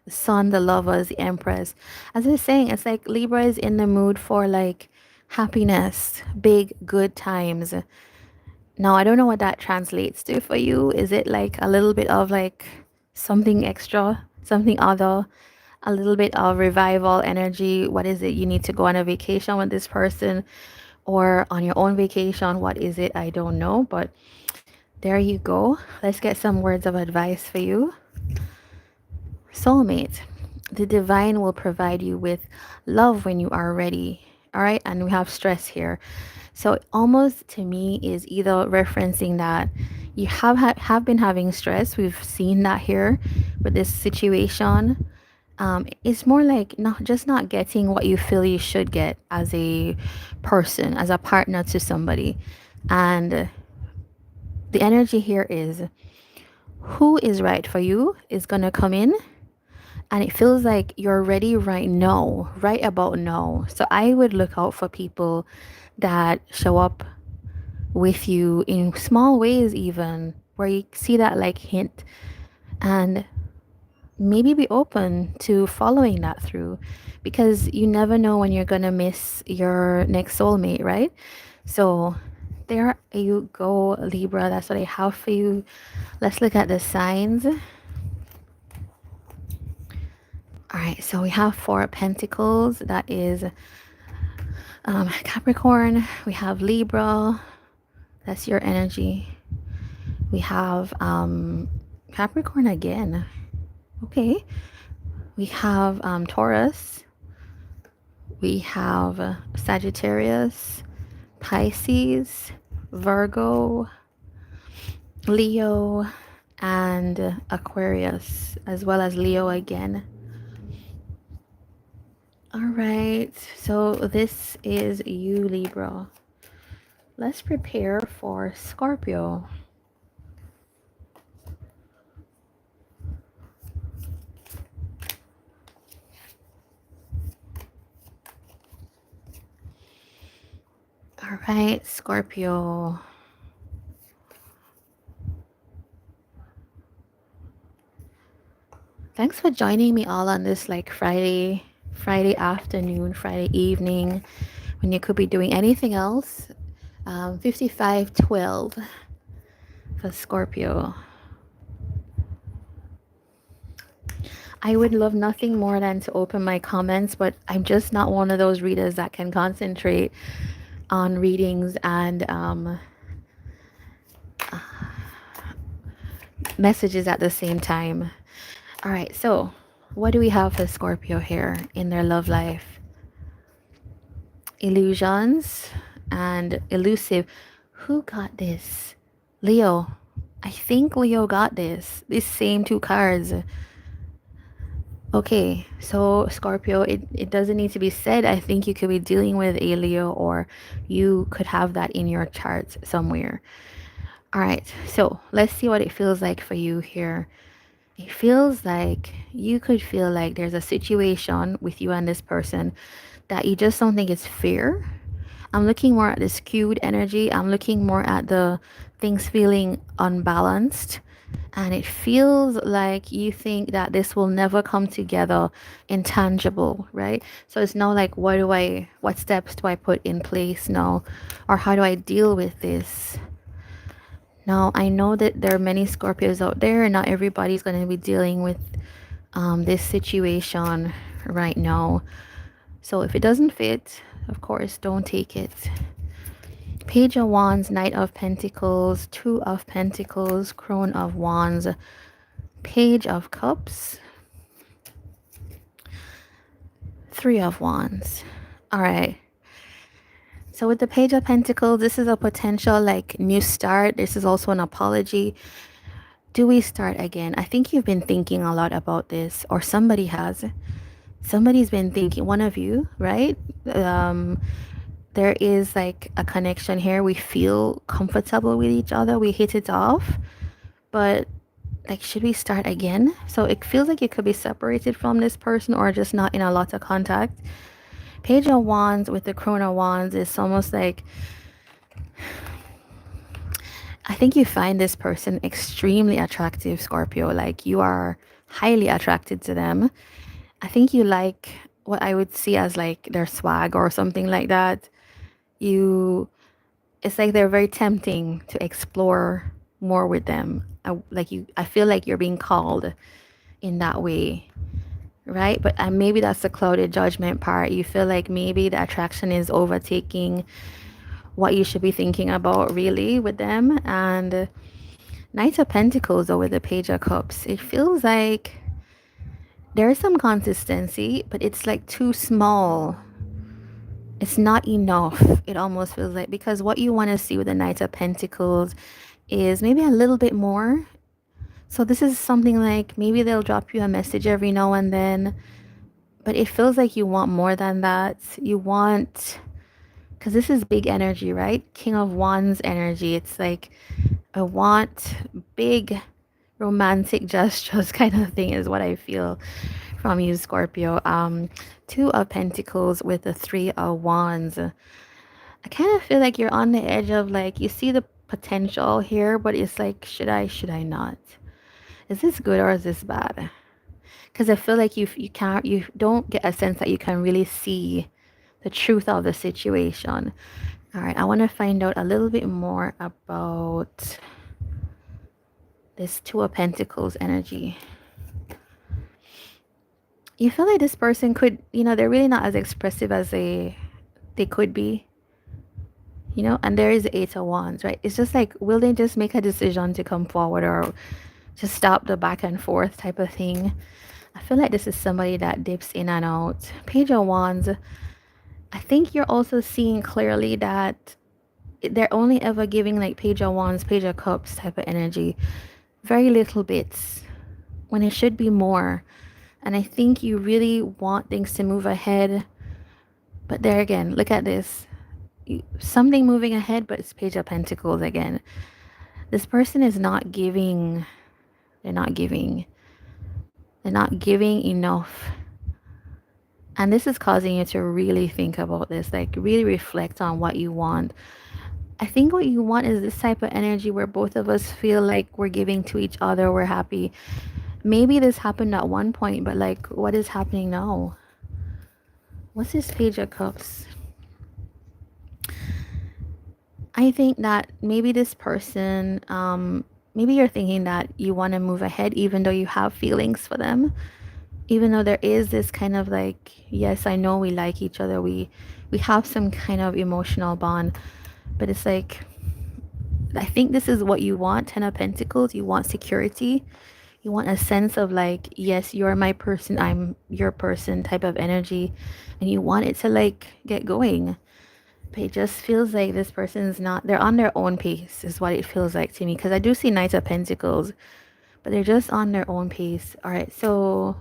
The Sun, the Lovers, the Empress. As I was saying, it's like Libra is in the mood for like happiness, big good times. Now, I don't know what that translates to for you. Is it like a little bit of like something extra, something other, a little bit of revival energy? What is it? You need to go on a vacation with this person or on your own vacation? What is it? I don't know. But there you go. Let's get some words of advice for you. Soulmate. The divine will provide you with love when you are ready. All right. And we have stress here. So almost to me is either referencing that you have been having stress. We've seen that here with this situation. It's more like not getting what you feel you should get as a person, as a partner to somebody. And the energy here is, who is right for you is gonna come in, and it feels like you're ready right now, right about now. So I would look out for people that show up with you in small ways, even where you see that like hint, and maybe be open to following that through, because you never know when you're gonna miss your next soulmate, right? So there you go, Libra. That's what I have for you. Let's look at the signs. All right, so we have Four of Pentacles. That is Capricorn. We have Libra. That's your energy. We have Capricorn again. Okay. We have Taurus. We have Sagittarius, Pisces, Virgo, Leo, and Aquarius, as well as Leo again. All right, so this is you, Libra. Let's prepare for Scorpio. All right, Scorpio. Thanks for joining me all on this like Friday afternoon, Friday evening, when you could be doing anything else. 5512 for Scorpio. I would love nothing more than to open my comments, but I'm just not one of those readers that can concentrate on readings and messages at the same time. All right, so what do we have for Scorpio here in their love life? Illusions and elusive. Who got this? Leo. I think Leo got this. These same two cards. Okay, so Scorpio, it doesn't need to be said. I think you could be dealing with a Leo, or you could have that in your charts somewhere. All right, so let's see what it feels like for you here. It feels like you could feel like there's a situation with you and this person that you just don't think is fair. I'm looking more at the skewed energy. I'm looking more at the things feeling unbalanced. And it feels like you think that this will never come together intangible, right? So it's now like, what steps do I put in place now? Or how do I deal with this? Now, I know that there are many Scorpios out there, and not everybody's going to be dealing with this situation right now. So if it doesn't fit, of course, don't take it. Page of Wands, Knight of Pentacles, Two of Pentacles, Crown of Wands, Page of Cups, Three of Wands. All right. So with the Page of Pentacles, this is a potential like new start. This is also an apology. Do we start again? I think you've been thinking a lot about this, or somebody has. Somebody's been thinking, one of you, right? There is like a connection here. We feel comfortable with each other. We hit it off. But like, should we start again? So it feels like you could be separated from this person or just not in a lot of contact. Page of Wands with the Crown of Wands is almost like, I think you find this person extremely attractive, Scorpio. Like, you are highly attracted to them. I think you like what I would see as like their swag or something like that. It's like they're very tempting to explore more with them. I feel like you're being called in that way, right? But maybe that's the clouded judgment part. You feel like maybe the attraction is overtaking what you should be thinking about really with them. And Knight of Pentacles, though, with the Page of Cups, it feels like there's some consistency, but it's like too small. It's not enough. It almost feels like, because what you want to see with the Knight of Pentacles is maybe a little bit more. So this is something like maybe they'll drop you a message every now and then, but it feels like you want more than that. You want, because this is big energy, right? King of Wands energy. It's like, I want big romantic gestures kind of thing is what I feel from you, Scorpio. Two of Pentacles with the Three of Wands. I kind of feel like you're on the edge of like, you see the potential here, but it's like, should I not? Is this good or is this bad? Because I feel like you don't get a sense that you can really see the truth of the situation. All right, I want to find out a little bit more about this Two of Pentacles energy. You feel like this person could, they're really not as expressive as they could be, and there is the Eight of Wands, right? It's just like, will they just make a decision to come forward or just stop the back and forth type of thing? I feel like this is somebody that dips in and out. Page of Wands. I think you're also seeing clearly that they're only ever giving like Page of Wands, Page of Cups type of energy. Very little bits when it should be more. And I think you really want things to move ahead. But there again, look at this. Something moving ahead, but it's Page of Pentacles again. This person is not giving. They're not giving. They're not giving enough. And this is causing you to really think about this, like really reflect on what you want. I think what you want is this type of energy where both of us feel like we're giving to each other, we're happy. maybe this happened at one point, but like, what is happening now? What's this Page of Cups? I think that maybe this person, maybe you're thinking that you want to move ahead even though you have feelings for them. Even though there is this kind of like, yes, I know we like each other. We have some kind of emotional bond. But it's like, I think this is what you want, Ten of Pentacles. You want security. You want a sense of like, yes, you're my person, I'm your person type of energy. And you want it to like get going. But it just feels like this person's not, they're on their own pace is what it feels like to me. Because I do see Knight of Pentacles, but they're just on their own pace. All right, so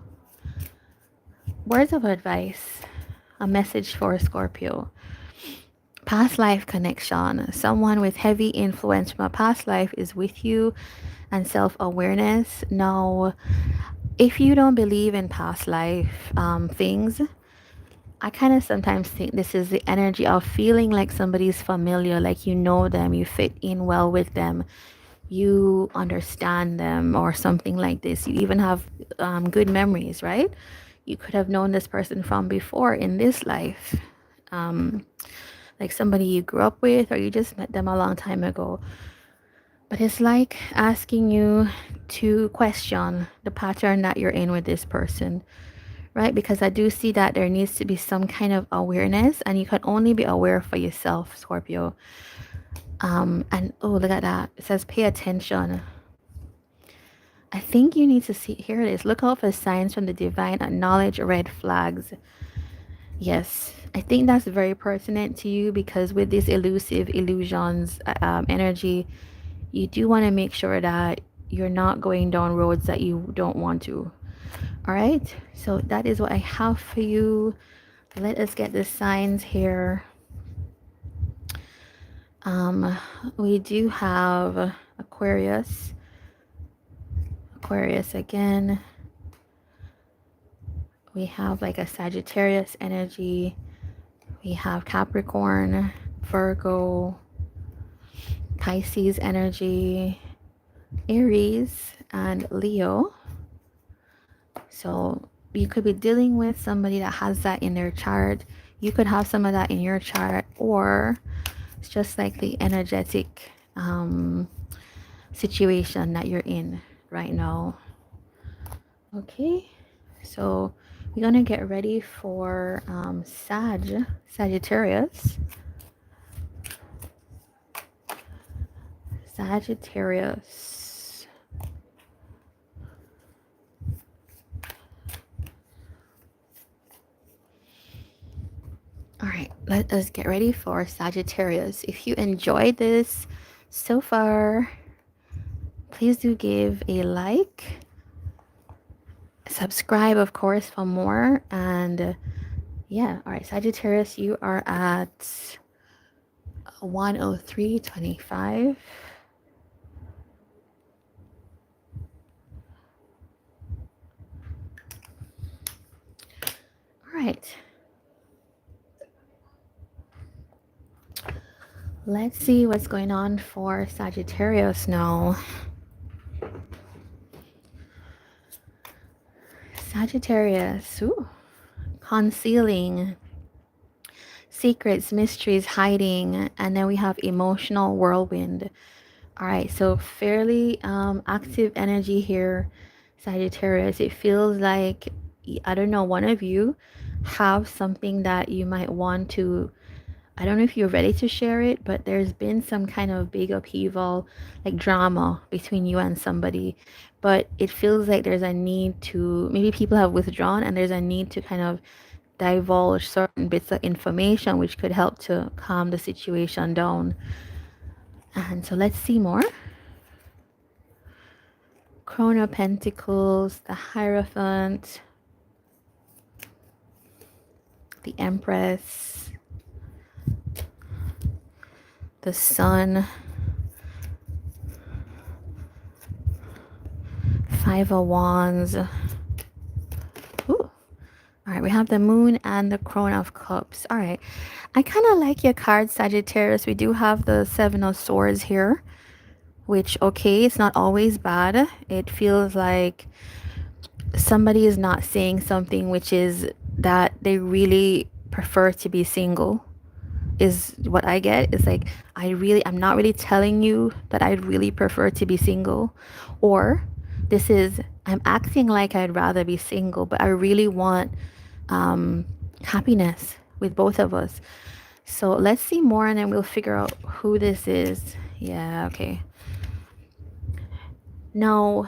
words of advice, a message for Scorpio. Past life connection. Someone with heavy influence from a past life is with you, and self-awareness. Now, if you don't believe in past life things, I kind of sometimes think this is the energy of feeling like somebody's familiar, like you know them, you fit in well with them, you understand them, or something like this. You even have good memories, right? You could have known this person from before in this life. Like somebody you grew up with, or you just met them a long time ago. But it's like asking you to question the pattern that you're in with this person, right? Because I do see that there needs to be some kind of awareness, and you can only be aware for yourself, Scorpio. And oh, look at that. It says pay attention. I think you need to see, here it is. Look out for signs from the divine, acknowledge red flags. Yes, I think that's very pertinent to you, because with this elusive illusions energy, you do want to make sure that you're not going down roads that you don't want to. All right, so that is what I have for you. Let us get the signs here. We do have Aquarius. Aquarius again. We have like a Sagittarius energy. We have Capricorn, Virgo, Pisces energy, Aries, and Leo. So you could be dealing with somebody that has that in their chart. You could have some of that in your chart, or it's just like the energetic situation that you're in right now. Okay, so we're gonna get ready for Sagittarius. Sagittarius. All right, let us get ready for Sagittarius. If you enjoyed this so far, please do give a like, subscribe, of course, for more. And yeah, all right, Sagittarius, you are at 103.25. All right. Let's see what's going on for Sagittarius now. Sagittarius, ooh, concealing, secrets, mysteries, hiding, and then we have emotional whirlwind. All right, so fairly active energy here, Sagittarius. It feels like, I don't know, one of you have something that you might want to, I don't know if you're ready to share it, but there's been some kind of big upheaval, like drama between you and somebody. But it feels like there's a need to, maybe people have withdrawn, and there's a need to kind of divulge certain bits of information which could help to calm the situation down. And so let's see more. Crown of Pentacles, the Hierophant, the Empress, the Sun, Five of Wands. Ooh. All right, we have the Moon and the Crown of Cups. All right, I kind of like your card, Sagittarius. We do have the Seven of Swords here, which, okay, it's not always bad. It feels like somebody is not saying something, which is that they really prefer to be single, is what I get. It's like, I'm not really telling you that I'd really prefer to be single. Or this is, I'm acting like I'd rather be single, but I really want happiness with both of us. So let's see more and then we'll figure out who this is. Yeah, okay. Now,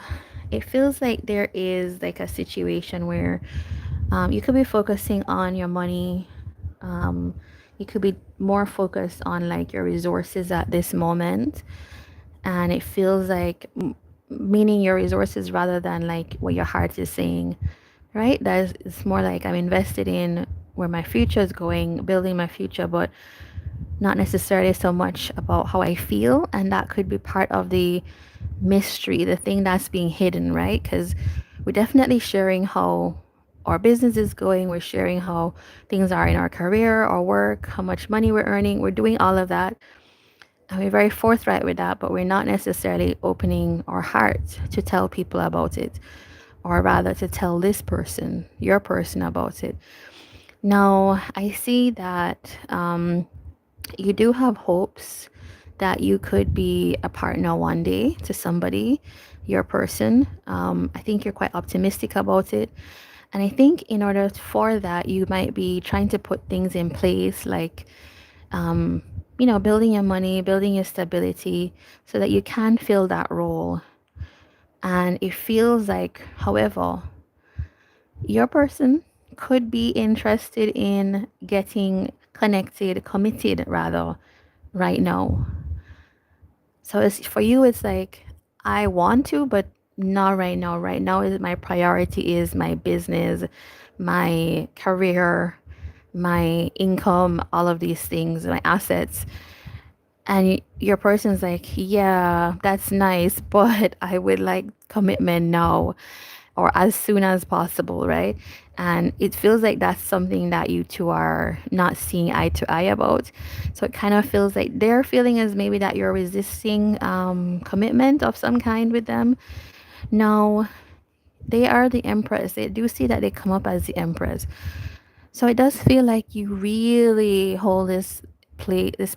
it feels like there is like a situation where you could be focusing on your money. Um, you could be more focused on like your resources at this moment. And it feels like meaning your resources rather than like what your heart is saying, right? It's more like I'm invested in where my future is going, building my future, but not necessarily so much about how I feel. And that could be part of the mystery, the thing that's being hidden, right? Because we're definitely sharing how our business is going, we're sharing how things are in our career or work, how much money we're earning, we're doing all of that. And we're very forthright with that, but we're not necessarily opening our heart to tell people about it, or rather to tell this person, your person, about it. Now, I see that you do have hopes that you could be a partner one day to somebody, your person. I think you're quite optimistic about it. And I think in order for that, you might be trying to put things in place like, building your money, building your stability so that you can fill that role. And it feels like, however, your person could be interested in getting connected, committed rather, right now. So it's for you, it's like I want to, but not right now. Right now is my priority is my business, my career, my income, all of these things, my assets. And your person's like, yeah, that's nice, but I would like commitment now or as soon as possible, right? And it feels like that's something that you two are not seeing eye to eye about. So it kind of feels like their feeling is maybe that you're resisting commitment of some kind with them. No, they are the Empress. They do see that they come up as the Empress. So it does feel like you really hold this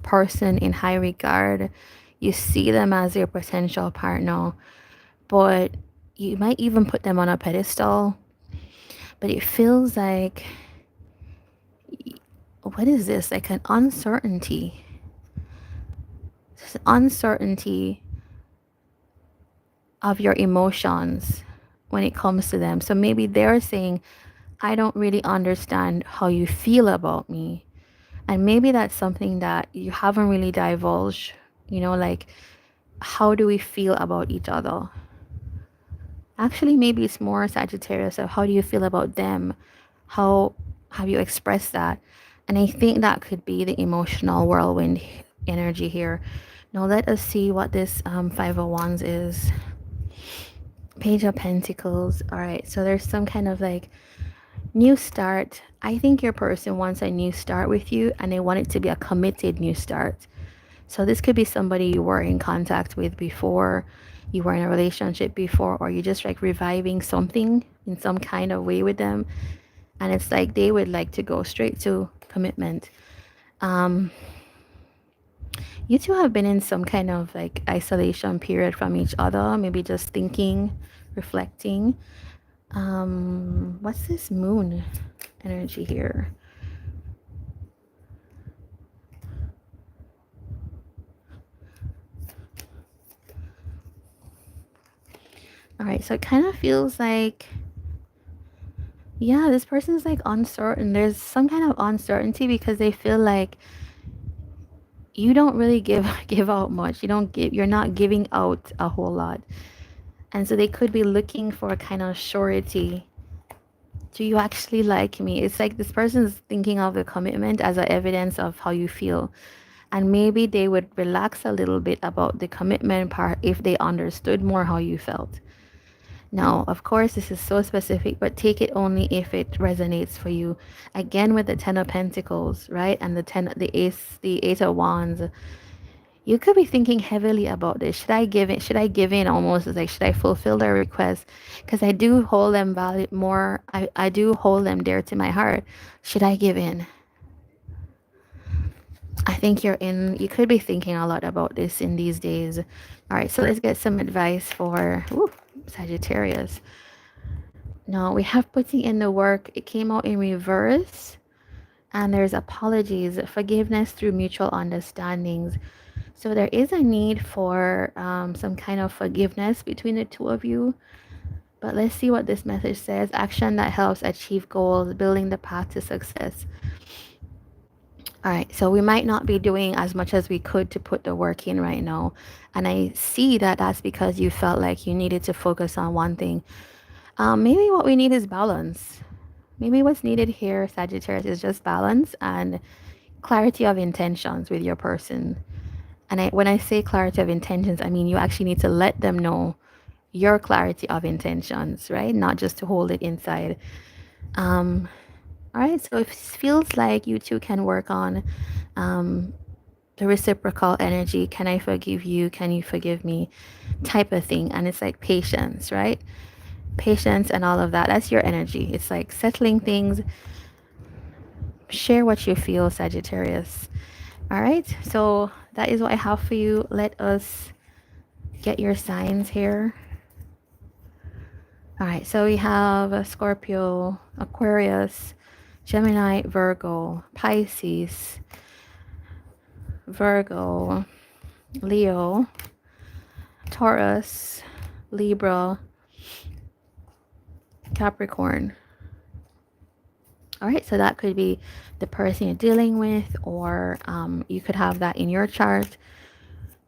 person in high regard. You see them as your potential partner, but you might even put them on a pedestal. But it feels like, what is this? Like an uncertainty. This uncertainty of your emotions when it comes to them. So maybe they're saying, I don't really understand how you feel about me. And maybe that's something that you haven't really divulged, like how do we feel about each other? Actually, maybe it's more Sagittarius of how do you feel about them? How have you expressed that? And I think that could be the emotional whirlwind energy here. Now let us see what this Five of Wands is. Page of Pentacles. All right, so there's some kind of like new start. I think your person wants a new start with you and they want it to be a committed new start. So this could be somebody you were in contact with before, you were in a relationship before, or you're just like reviving something in some kind of way with them. And it's like they would like to go straight to commitment. You two have been in some kind of like isolation period from each other, maybe just thinking, reflecting. What's this moon energy here? All right, so it kind of feels like, yeah, this person's like uncertain. There's some kind of uncertainty because they feel like you don't really give out much. You're not giving out a whole lot. And so they could be looking for a kind of surety. Do you actually like me? It's like this person's thinking of the commitment as a evidence of how you feel. And maybe they would relax a little bit about the commitment part if they understood more how you felt. Now, of course, this is so specific, but take it only if it resonates for you. Again, with the Ten of Pentacles, right? And the Eight of Wands. You could be thinking heavily about this. Should I give it? Should I give in? Almost like, should I fulfill their request? Because I do hold them value more. I do hold them dear to my heart. Should I give in? I think you could be thinking a lot about this in these days. All right, so let's get some advice for Sagittarius. No, we have putting in the work. It came out in reverse. And there's apologies, forgiveness through mutual understandings. So there is a need for some kind of forgiveness between the two of you. But let's see what this message says. Action that helps achieve goals, building the path to success. All right, so we might not be doing as much as we could to put the work in right now. And I see that that's because you felt like you needed to focus on one thing. Maybe what we need is balance. Maybe what's needed here, Sagittarius, is just balance and clarity of intentions with your person. And when I say clarity of intentions, I mean you actually need to let them know your clarity of intentions, right? Not just to hold it inside. All right, so it feels like you two can work on the reciprocal energy. Can I forgive you? Can you forgive me? Type of thing. And it's like patience, right? Patience and all of that. That's your energy. It's like settling things. Share what you feel, Sagittarius. All right, so that is what I have for you. Let us get your signs here. All right, so we have Scorpio, Aquarius, Gemini, Virgo, Pisces, Virgo, Leo, Taurus, Libra, Capricorn. All right, so that could be the person you're dealing with, or you could have that in your chart.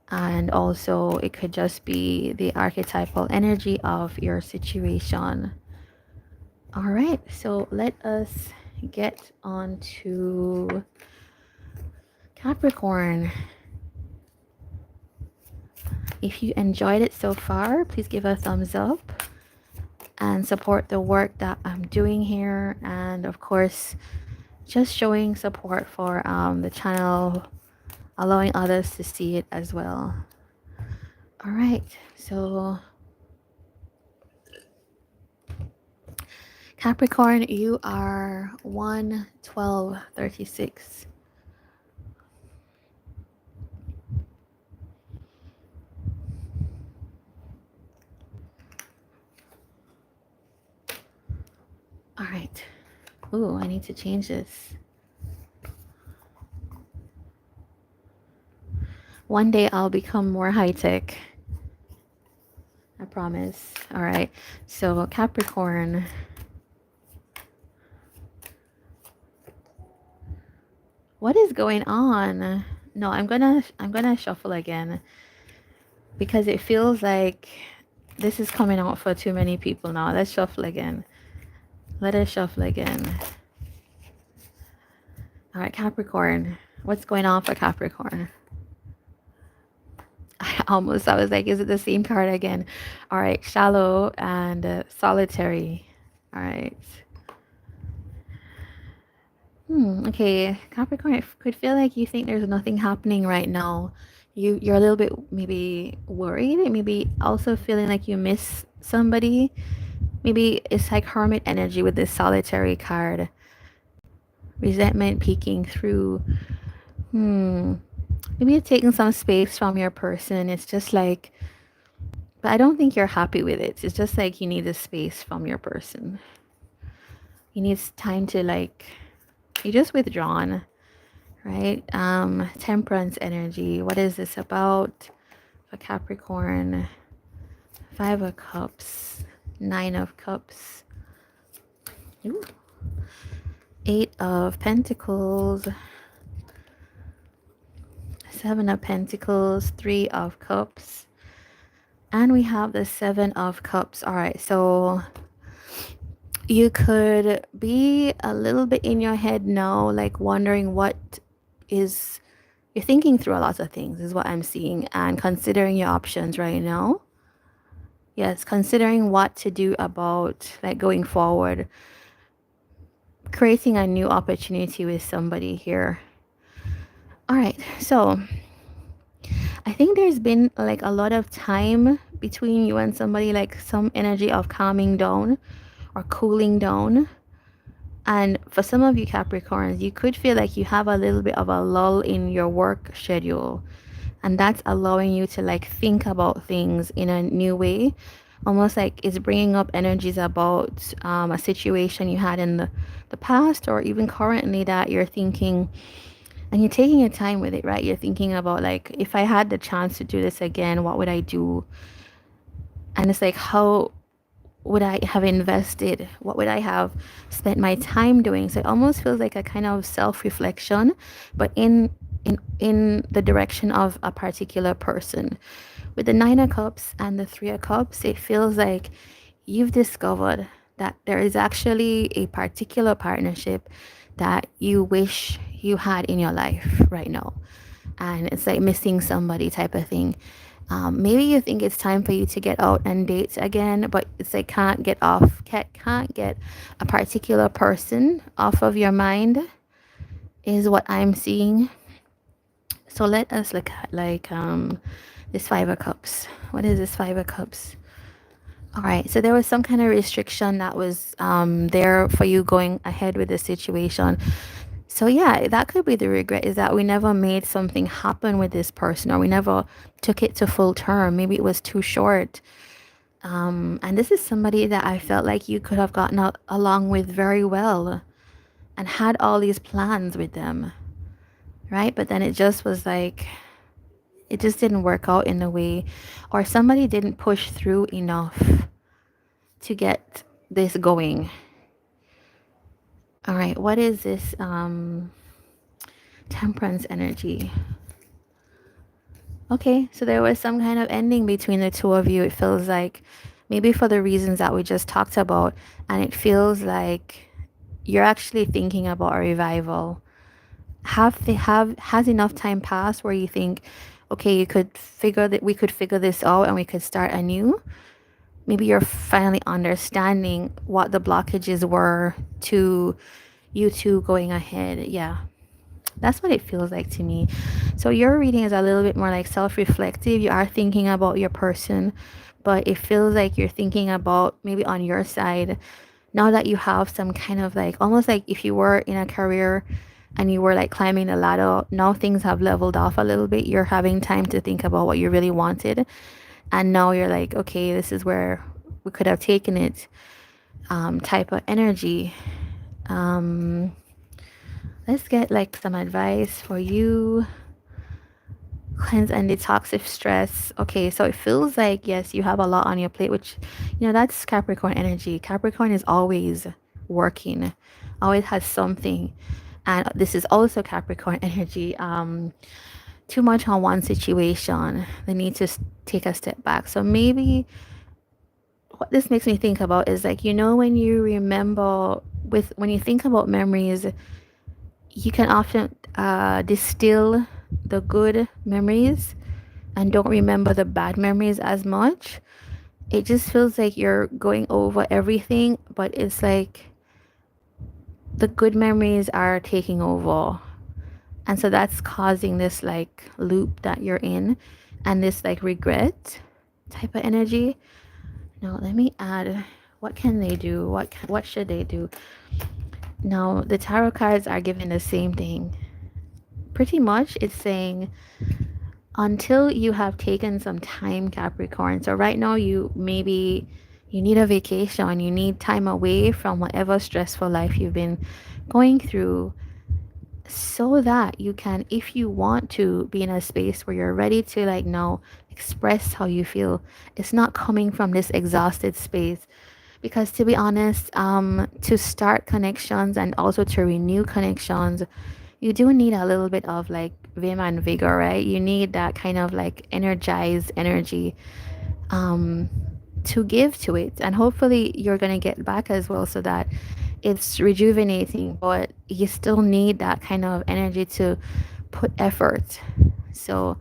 And also it could just be the archetypal energy of your situation. All right, so let us get on to Capricorn. If you enjoyed it so far, please give a thumbs up and support the work that I'm doing here. And of course, just showing support for the channel, allowing others to see it as well. All right, so Capricorn, you are 1/12/36. All right. Ooh, I need to change this. One day I'll become more high-tech. I promise. All right. So Capricorn. What is going on? No, I'm gonna shuffle again because it feels like this is coming out for too many people now. Let's shuffle again. Let us shuffle again. All right, Capricorn. What's going on for Capricorn? I was like, is it the same card again? All right, shallow and solitary. All right. Okay, Capricorn, it could feel like you think there's nothing happening right now. You're a little bit maybe worried, maybe also feeling like you miss somebody. Maybe it's like hermit energy with this solitary card. Resentment peeking through. Maybe you're taking some space from your person. It's just like, but I don't think you're happy with it. It's just like you need a space from your person. You need time to like, you're just withdrawn, right? Temperance energy. What is this about for Capricorn? 5 of Cups, 9 of Cups. Ooh. 8 of Pentacles, 7 of Pentacles, 3 of Cups, and we have the 7 of Cups. All right, so you could be a little bit in your head now, like wondering what is, you're thinking through a lot of things is what I'm seeing, and considering your options right now. Yes, considering what to do about like going forward, creating a new opportunity with somebody here. All right, so I think there's been like a lot of time between you and somebody, like some energy of calming down or cooling down. And for some of you Capricorns, you could feel like you have a little bit of a lull in your work schedule. And that's allowing you to like think about things in a new way. Almost like it's bringing up energies about a situation you had in the past or even currently that you're thinking, and you're taking your time with it, right? You're thinking about like, if I had the chance to do this again, what would I do? And it's like, how would I have invested? What would I have spent my time doing? So it almost feels like a kind of self-reflection, but in the direction of a particular person. With the Nine of Cups and the Three of Cups, it feels like you've discovered that there is actually a particular partnership that you wish you had in your life right now. And it's like missing somebody type of thing. Maybe you think it's time for you to get out and date again, but it's like can't get a particular person off of your mind is what I'm seeing. So let us look at like this Five of Cups. What is this Five of Cups? All right, so there was some kind of restriction that was there for you going ahead with the situation. So yeah, that could be the regret, is that we never made something happen with this person, or we never took it to full term. Maybe it was too short. And this is somebody that I felt like you could have gotten along with very well and had all these plans with them, right? But then it just was like, it just didn't work out in a way, or somebody didn't push through enough to get this going. All right, what is this Temperance energy? Okay, so there was some kind of ending between the two of you. It feels like, maybe for the reasons that we just talked about, and it feels like you're actually thinking about a revival. Has enough time passed where you think, okay, we could figure this out and we could start anew? Maybe you're finally understanding what the blockages were to you two going ahead. Yeah, that's what it feels like to me. So your reading is a little bit more like self-reflective. You are thinking about your person, but it feels like you're thinking about maybe on your side, now that you have some kind of like, almost like if you were in a career and you were like climbing the ladder, now things have leveled off a little bit. You're having time to think about what you really wanted. And now you're like, okay, this is where we could have taken it, type of energy. Let's get like some advice for you. Cleanse and detox if stress. Okay, so it feels like, yes, you have a lot on your plate, which, that's Capricorn energy. Capricorn is always working, always has something. And this is also Capricorn energy. Too much on one situation. They need to take a step back. So maybe what this makes me think about is like, when you remember, when you think about memories, you can often distill the good memories and don't remember the bad memories as much. It just feels like you're going over everything, but it's like the good memories are taking over. And so that's causing this like loop that you're in, and this like regret type of energy. Now let me add, what can they do? What should they do? Now the tarot cards are giving the same thing. Pretty much it's saying, until you have taken some time, Capricorn. So right now you need a vacation, you need time away from whatever stressful life you've been going through, so that you can, if you want to, be in a space where you're ready to like now express how you feel. It's not coming from this exhausted space. Because to be honest, to start connections and also to renew connections, you do need a little bit of like vim and vigor, right? You need that kind of like energized energy to give to it. And hopefully you're going to get back as well, so that it's rejuvenating, but you still need that kind of energy to put effort. So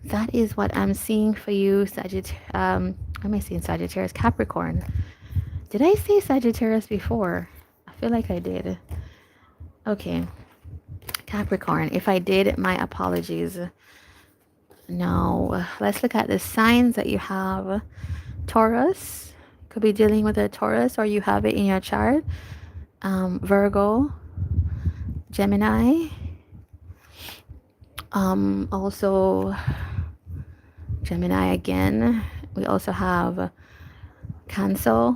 that is what I'm seeing for you, Sagittarius. Am I saying Sagittarius? Capricorn. Did I say Sagittarius before? I feel like I did. Okay. Capricorn. If I did, my apologies. Now, let's look at the signs that you have. Taurus, could be dealing with a Taurus, or you have it in your chart. Virgo, Gemini, also Gemini again. We also have Cancer,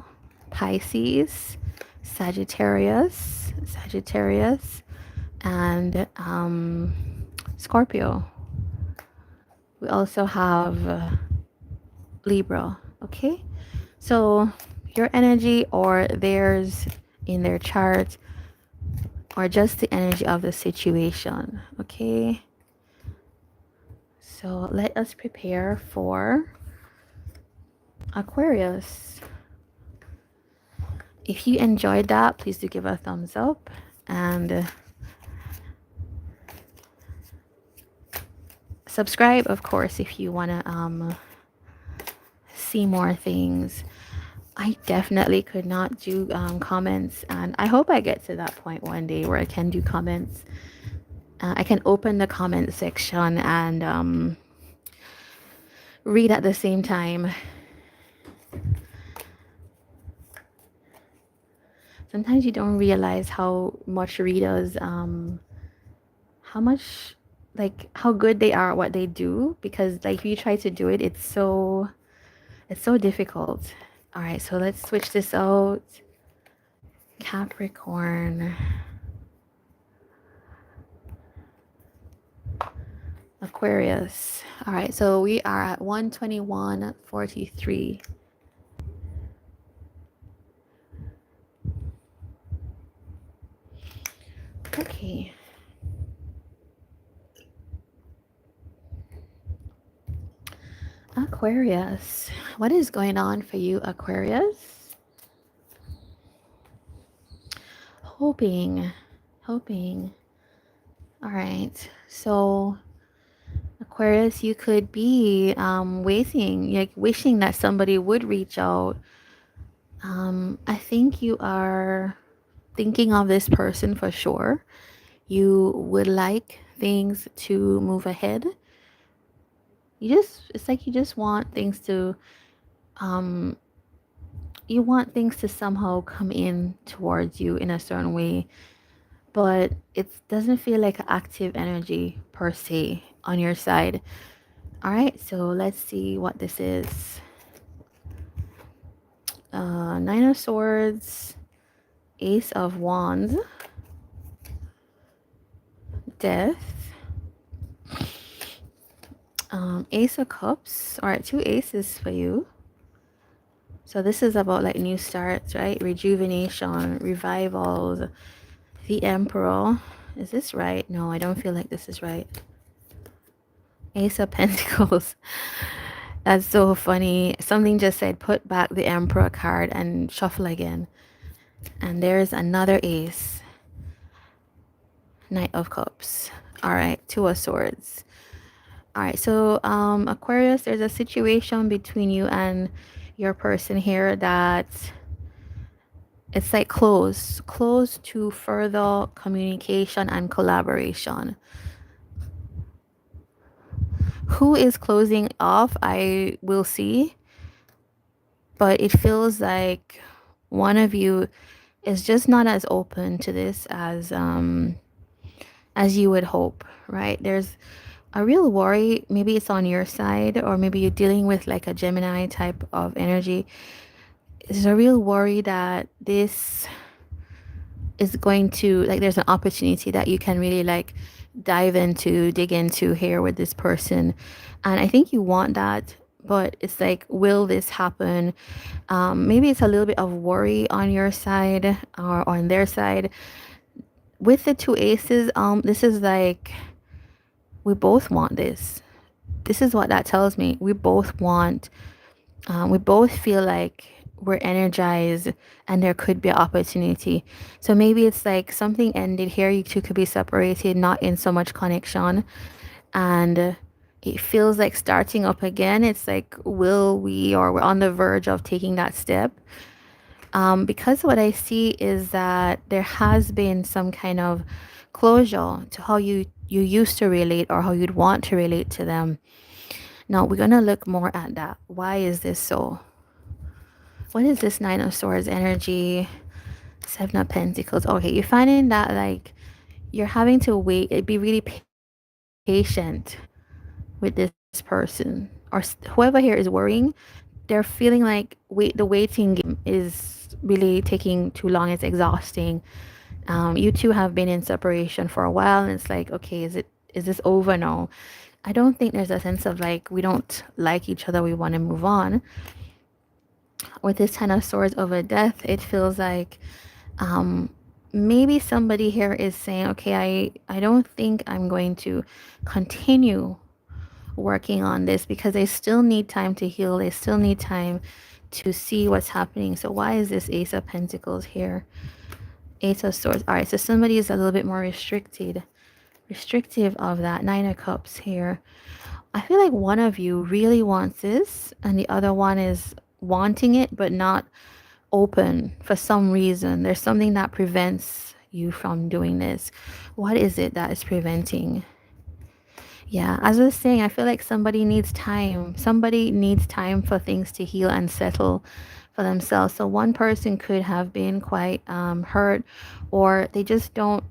Pisces, Sagittarius, and Scorpio. We also have Libra. Okay, so your energy or theirs in their chart, or just the energy of the situation. Okay, so let us prepare for Aquarius. If you enjoyed that, please do give a thumbs up, and subscribe, of course, if you want to see more things. I definitely could not do comments, and I hope I get to that point one day where I can do comments. I can open the comment section and read at the same time. Sometimes you don't realize how much readers, how much, like, how good they are at what they do, because like if you try to do it, it's so difficult. All right, so let's switch this out. Capricorn, Aquarius. All right, so we are at 121.43. Okay. Aquarius, what is going on for you, Aquarius? Hoping. All right, so Aquarius, you could be waiting, like wishing that somebody would reach out. I think you are thinking of this person for sure. You would like things to move ahead. It's like you just want things to, you want things to somehow come in towards you in a certain way, but it doesn't feel like active energy per se on your side. All right, so let's see what this is. Nine of Swords, Ace of Wands, Death, Ace of Cups. All right, two aces for you. So this is about like new starts, right? Rejuvenation, revivals. The Emperor. Is this right? No, I don't feel like this is right. Ace of Pentacles. That's so funny. Something just said put back the Emperor card and shuffle again. And there's another ace. Knight of Cups. All right, Two of Swords. All right, so Aquarius, there's a situation between you and your person here that it's like close to further communication and collaboration. Who is closing off, I will see, but it feels like one of you is just not as open to this as you would hope, right? There's a real worry. Maybe it's on your side, or maybe you're dealing with like a Gemini type of energy. There's a real worry that this is going to, like, there's an opportunity that you can really like dig into here with this person, and I think you want that, but it's like, will this happen? Maybe it's a little bit of worry on your side or on their side. With the two aces, this is like, we both want this. This is what that tells me. We both want, we both feel like we're energized and there could be an opportunity. So maybe it's like something ended here. You two could be separated, not in so much connection. And it feels like starting up again. It's like, will we, or we're on the verge of taking that step. Because what I see is that there has been some kind of closure to how you used to relate, or how you'd want to relate to them. Now we're going to look more at that. Why is this so? What is this Nine of Swords energy? Seven of Pentacles. Okay, you're finding that like you're having to wait. It'd be really patient with this person, or whoever here is worrying. They're feeling like the waiting game is really taking too long. It's exhausting. You two have been in separation for a while, and it's like, okay, is this over now? I don't think there's a sense of like we don't like each other, we want to move on. With this Ten of Swords over death, it feels like maybe somebody here is saying, okay, I don't think I'm going to continue working on this because they still need time to heal. They still need time to see what's happening. So why is this Ace of Pentacles here? Ace of Swords. All right, so somebody is a little bit more restrictive of that. Nine of Cups here. I feel like one of you really wants this and the other one is wanting it but not open for some reason. There's something that prevents you from doing this. What is it that is preventing? Yeah, as I was saying, I feel like somebody needs time. Somebody needs time for things to heal and settle for themselves. So one person could have been quite hurt, or they don't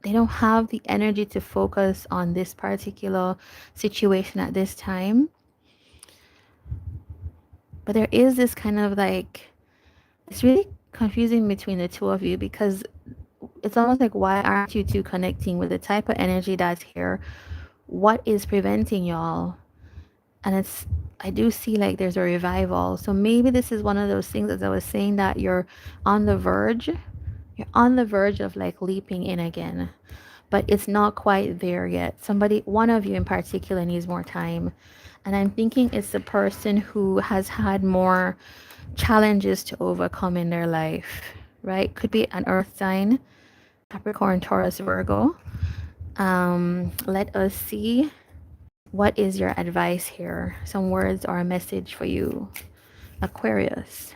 have the energy to focus on this particular situation at this time. But there is this kind of like, it's really confusing between the two of you because it's almost like, why aren't you two connecting with the type of energy that's here? What is preventing y'all? And I do see like there's a revival. So maybe this is one of those things, as I was saying, that you're on the verge. You're on the verge of like leaping in again, but it's not quite there yet. One of you in particular needs more time. And I'm thinking it's the person who has had more challenges to overcome in their life, right? Could be an earth sign, Capricorn, Taurus, Virgo. Let us see. What is your advice here? Some words or a message for you, Aquarius.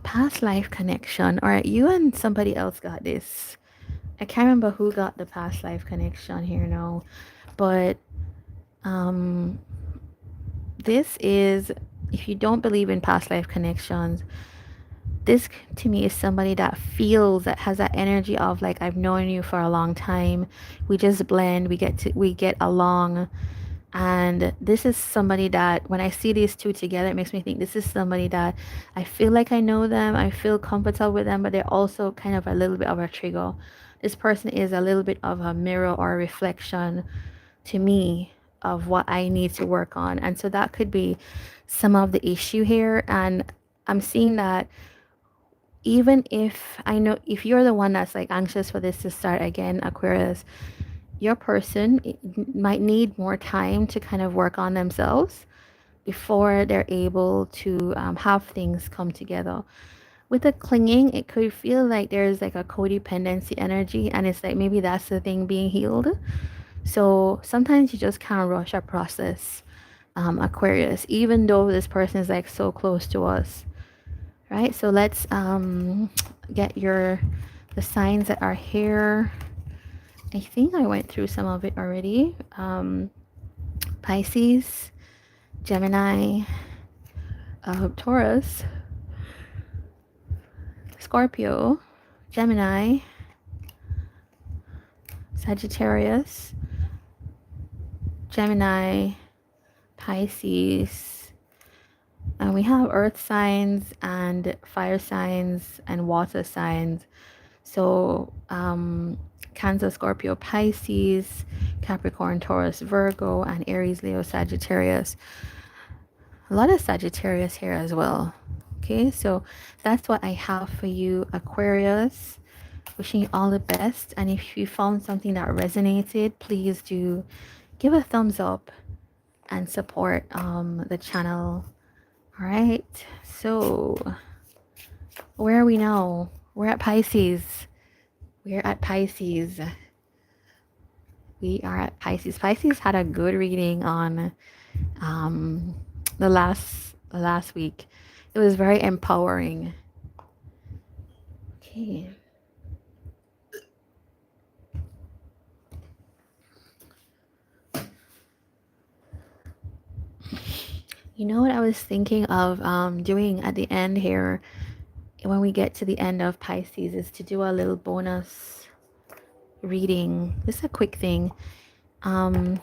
Past life connection. All right, you and somebody else got this. I can't remember who got the past life connection here now, but this is, if you don't believe in past life connections, this to me is somebody that feels, that has that energy of like, I've known you for a long time. We just blend. We get along. And this is somebody that when I see these two together, it makes me think this is somebody that I feel like I know them. I feel comfortable with them, but they're also kind of a little bit of a trigger. This person is a little bit of a mirror or a reflection to me of what I need to work on. And so that could be some of the issue here. And I'm seeing that even if I know, if you're the one that's like anxious for this to start again, Aquarius, your person might need more time to kind of work on themselves before they're able to have things come together. With the clinging, it could feel like there's like a codependency energy, and it's like maybe that's the thing being healed. So sometimes you just can't rush a process, Aquarius, even though this person is like so close to us, right? So let's get the signs that are here. I think I went through some of it already. Pisces, Gemini, Taurus, Scorpio, Gemini, Sagittarius, Gemini, Pisces, and we have earth signs and fire signs and water signs. So Cancer, Scorpio, Pisces, Capricorn, Taurus, Virgo, and Aries, Leo, Sagittarius. A lot of Sagittarius here as well. Okay, so that's what I have for you, Aquarius. Wishing you all the best. And if you found something that resonated, please do give a thumbs up and support the channel. All right, so where are we now? We're at Pisces. We're at Pisces. We are at Pisces. Pisces had a good reading on the last week. It was very empowering. Okay. You know what I was thinking of doing at the end here, when we get to the end of Pisces, is to do a little bonus reading. This is a quick thing. Um,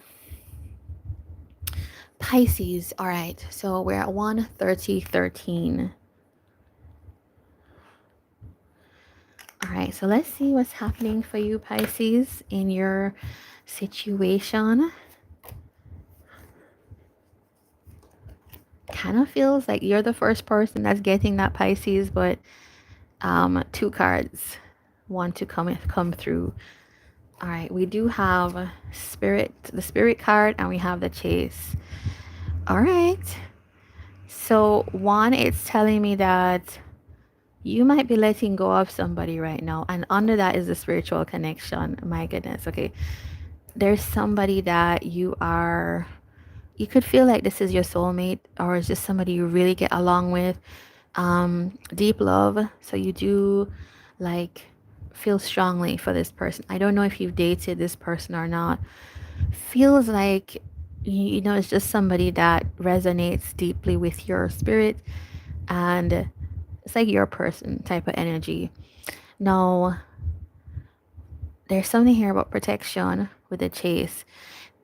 Pisces, all right, so we're at 1:30:13. All right, so let's see what's happening for you, Pisces, in your situation. Kind of feels like you're the first person that's getting that, Pisces, but two cards want to come through. All right, we do have the spirit card, and we have the chase. All right, so one, it's telling me that you might be letting go of somebody right now, and under that is the spiritual connection. My goodness. Okay, there's somebody that you could feel like this is your soulmate, or it's just somebody you really get along with. Deep love, so you do like feel strongly for this person. I don't know if you've dated this person or not. Feels like, you know, it's just somebody that resonates deeply with your spirit, and it's like your person type of energy. Now, there's something here about protection with the chase.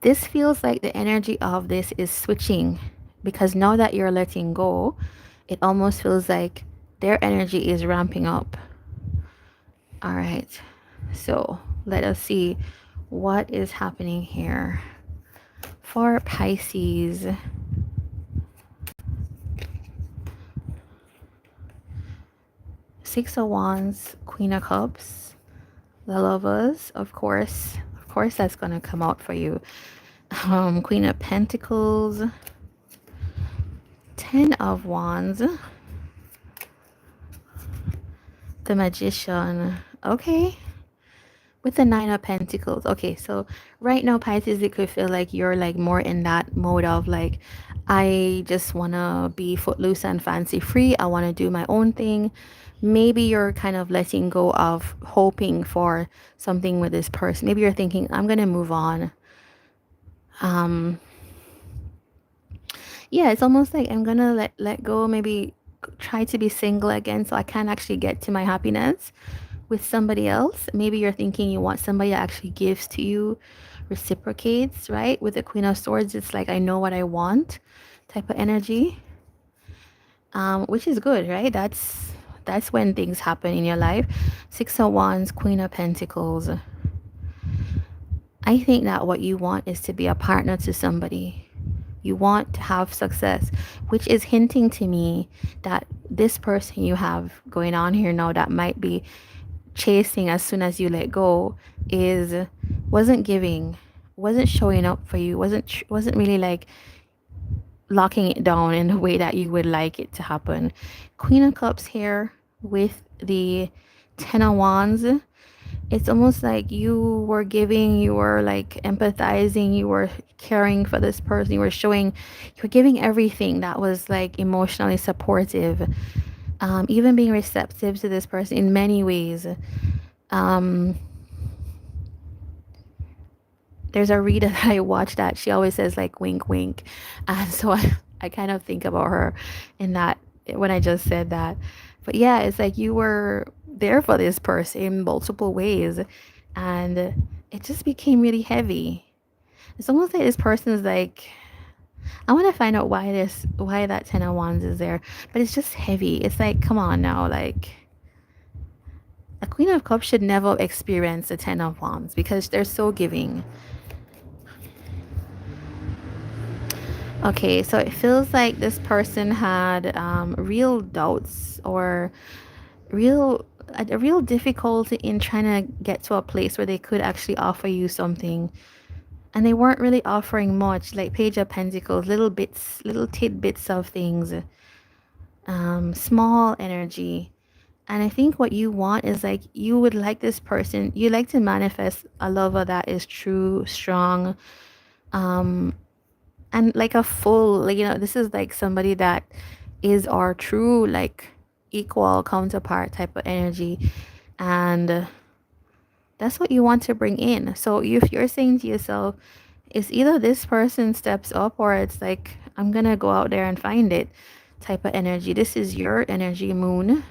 This feels like the energy of this is switching, because now that you're letting go, it almost feels like their energy is ramping up. All right, so let us see what is happening here for Pisces. Six of Wands, Queen of Cups, the Lovers, of course. Of course, that's going to come out for you. Queen of Pentacles, Ten of Wands, the Magician. Okay. With the Nine of Pentacles. Okay, so right now, Pisces, it could feel like you're like more in that mode of like, I just want to be footloose and fancy free. I want to do my own thing. Maybe you're kind of letting go of hoping for something with this person. Maybe you're thinking, I'm going to move on. Yeah, it's almost like I'm going to let go, maybe try to be single again so I can actually get to my happiness with somebody else. Maybe you're thinking you want somebody that actually gives to you, reciprocates, right? With the Queen of Swords, it's like, I know what I want type of energy, which is good, right? That's when things happen in your life. Six of Wands, Queen of Pentacles. I think that what you want is to be a partner to somebody. You want to have success, which is hinting to me that this person you have going on here now that might be chasing as soon as you let go wasn't giving, wasn't showing up for you, wasn't really like locking it down in the way that you would like it to happen. Queen of Cups here with the Ten of Wands. It's almost like you were giving, you were like empathizing, you were caring for this person, you were showing, you were giving everything that was like emotionally supportive, even being receptive to this person in many ways. There's a reader that I watch that she always says like wink wink, and so I kind of think about her in that when I just said that. But yeah, it's like you were there for this person in multiple ways, and it just became really heavy. It's almost like this person is like, I want to find out why that Ten of Wands is there, but it's just heavy. It's like, come on now, like a Queen of Cups should never experience a Ten of Wands because they're so giving. Okay, so it feels like this person had real doubts or a real difficulty in trying to get to a place where they could actually offer you something. And they weren't really offering much, like Page of Pentacles, little bits, little tidbits of things, small energy. And I think what you want is like, you would like this person, you like to manifest a lover that is true, strong, and like a full, like, you know, this is like somebody that is our true like equal counterpart type of energy, and that's what you want to bring in. So if you're saying to yourself, it's either this person steps up or it's like I'm gonna go out there and find it type of energy. This is your energy, moon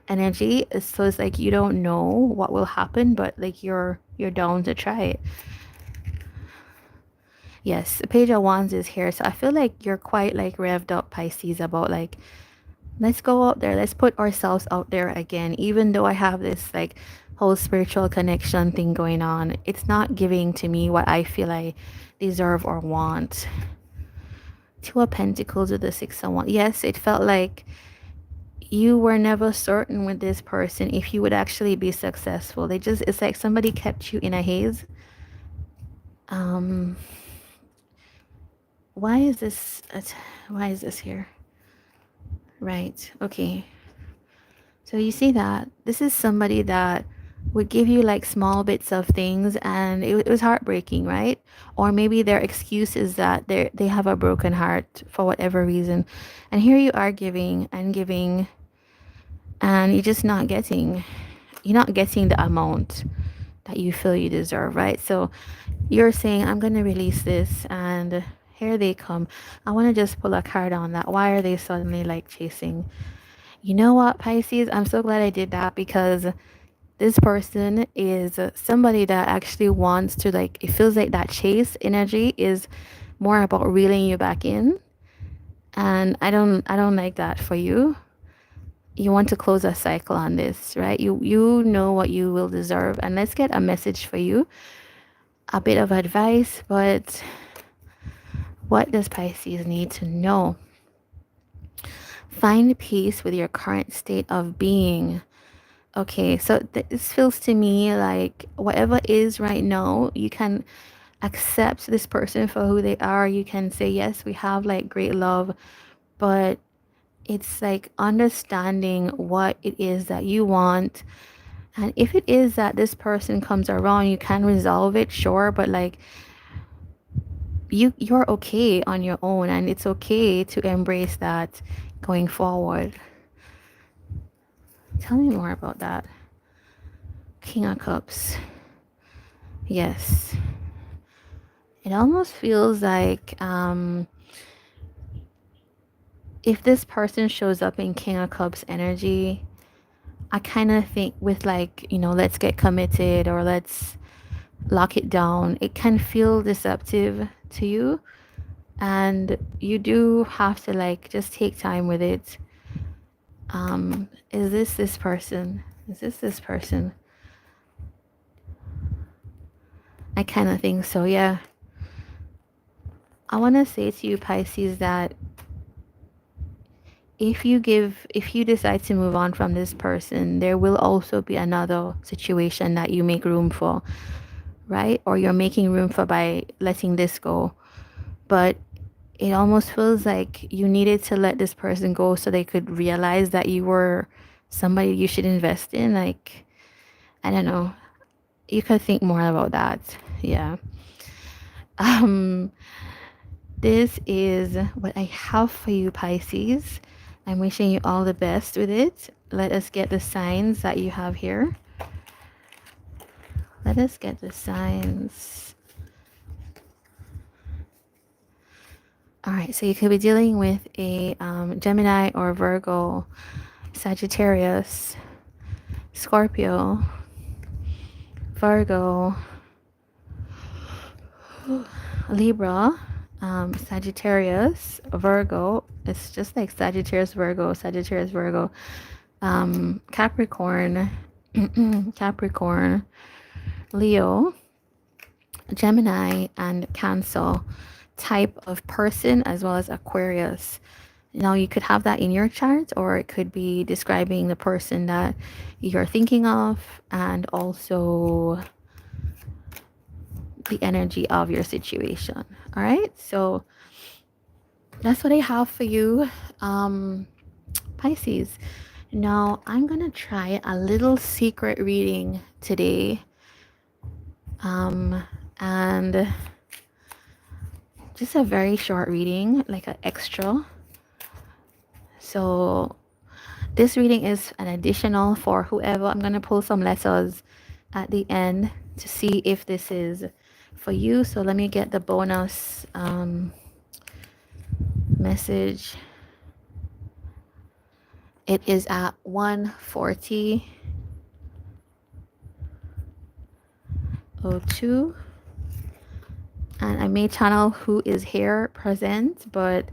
energy. So it's like you don't know what will happen, but like you're down to try it. Yes, the Page of Wands is here. So I feel like you're quite like revved up, Pisces, about like, let's go out there. Let's put ourselves out there again. Even though I have this like whole spiritual connection thing going on, it's not giving to me what I feel I deserve or want. Two of Pentacles with the Six of Wands. Yes, it felt like you were never certain with this person if you would actually be successful. It's like somebody kept you in a haze. Why is this here? Right. Okay. So you see that this is somebody that would give you like small bits of things, and it was heartbreaking, right? Or maybe their excuse is that they have a broken heart for whatever reason, and here you are giving and giving, and you're not getting the amount that you feel you deserve, right? So you're saying, I'm going to release this, and here they come. I want to just pull a card on that. Why are they suddenly like chasing? You know what, Pisces? I'm so glad I did that, because this person is somebody that actually wants to, like, it feels like that chase energy is more about reeling you back in. And I don't like that for you. You want to close a cycle on this, right? You know what you will deserve. And let's get a message for you. A bit of advice, but what does Pisces need to know? Find peace with your current state of being. Okay, so this feels to me like whatever is right now, you can accept this person for who they are. You can say, yes, we have like great love, but it's like understanding what it is that you want. And if it is that this person comes around, you can resolve it, sure, but like you're okay on your own, and it's okay to embrace that going forward. Tell me more about that. King of Cups. Yes. It almost feels like if this person shows up in King of Cups energy, I kind of think with like, let's get committed or let's lock it down. It can feel deceptive to you, and you do have to like just take time with it. Is this person? Is this person? I kind of think so, yeah. I want to say to you, Pisces, that if you decide to move on from this person, there will also be another situation that you make room for, right? Or you're making room for by letting this go. But it almost feels like you needed to let this person go so they could realize that you were somebody you should invest in. Like, I don't know. You could think more about that. Yeah. This is what I have for you, Pisces. I'm wishing you all the best with it. Let us get the signs that you have here. Let us get the signs. All right, so you could be dealing with a Gemini or Virgo, Sagittarius, Scorpio, Virgo, Libra, Sagittarius, Virgo. It's just like Sagittarius, Virgo, Sagittarius, Virgo, Capricorn, Capricorn, Leo, Gemini, and Cancer type of person, as well as Aquarius. Now you could have that in your chart, or it could be describing the person that you're thinking of, and also the energy of your situation. All right, so that's what I have for you, Pisces. Now I'm gonna try a little secret reading today, and just a very short reading, like an extra. So this reading is an additional for whoever. I'm gonna pull some letters at the end to see if this is for you. So let me get the bonus message. It is at 1:40:02. And I may channel who is here present, but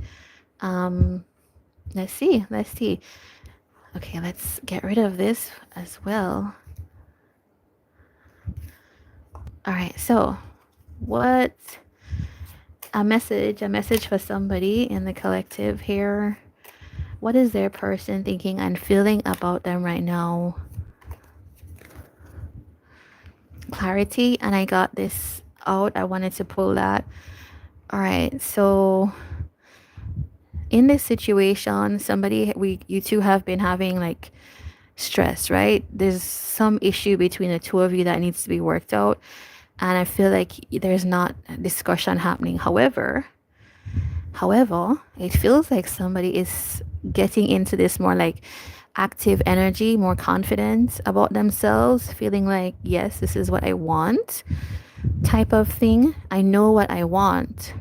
let's see. Okay, let's get rid of this as well. All right, so what a message for somebody in the collective here. What is their person thinking and feeling about them right now? Clarity, and I got this out. I wanted to pull that. All right, so in this situation, you two have been having like stress, right? There's some issue between the two of you that needs to be worked out, and I feel like there's not discussion happening. However, it feels like somebody is getting into this more like active energy, more confident about themselves, feeling like, yes, this is what I want type of thing. I know what I want.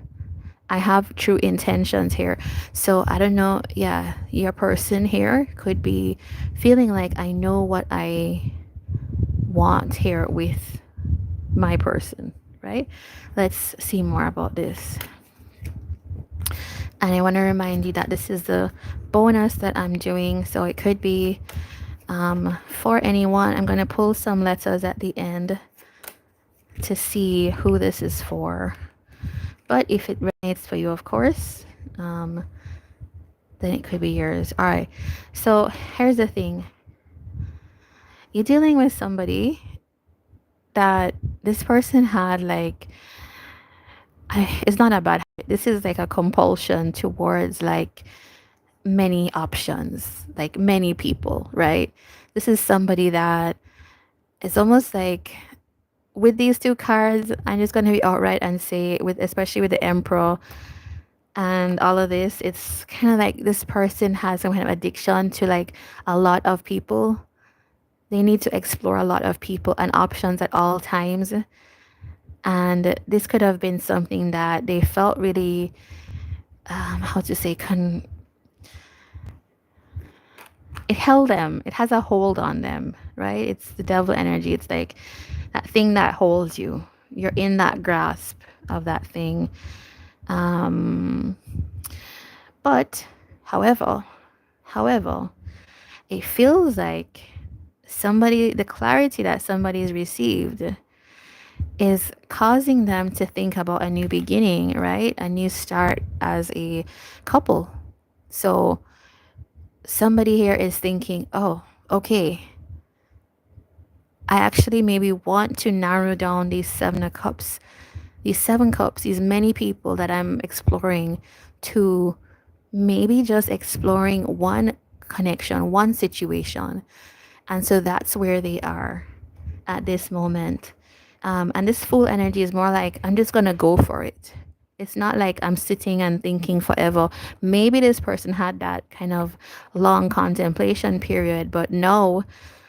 I have true intentions here. So I don't know. Yeah, your person here could be feeling like, I know what I want here with my person, right? Let's see more about this. And I want to remind you that this is the bonus that I'm doing. So it could be for anyone. I'm going to pull some letters at the end to see who this is for. But if it resonates for you, of course, then it could be yours. All right. So here's the thing. You're dealing with somebody that this person had like, it's not a bad habit. This is like a compulsion towards like many options, like many people, right? This is somebody that it's almost like with these two cards, I'm just going to be outright and say, especially with the Emperor and all of this, it's kind of like this person has some kind of addiction to like a lot of people. They need to explore a lot of people and options at all times. And this could have been something that they felt really, how to say, it held them. It has a hold on them, right? It's the devil energy. It's like that thing that holds you. You're in that grasp of that thing. But however, it feels like the clarity that somebody's received is causing them to think about a new beginning, right? A new start as a couple. So somebody here is thinking, oh, okay, I actually maybe want to narrow down these seven cups, these many people that I'm exploring, to maybe just exploring one connection, one situation. And so that's where they are at this moment. And this Fool energy is more like, I'm just going to go for it. It's not like I'm sitting and thinking forever. Maybe this person had that kind of long contemplation period, but no,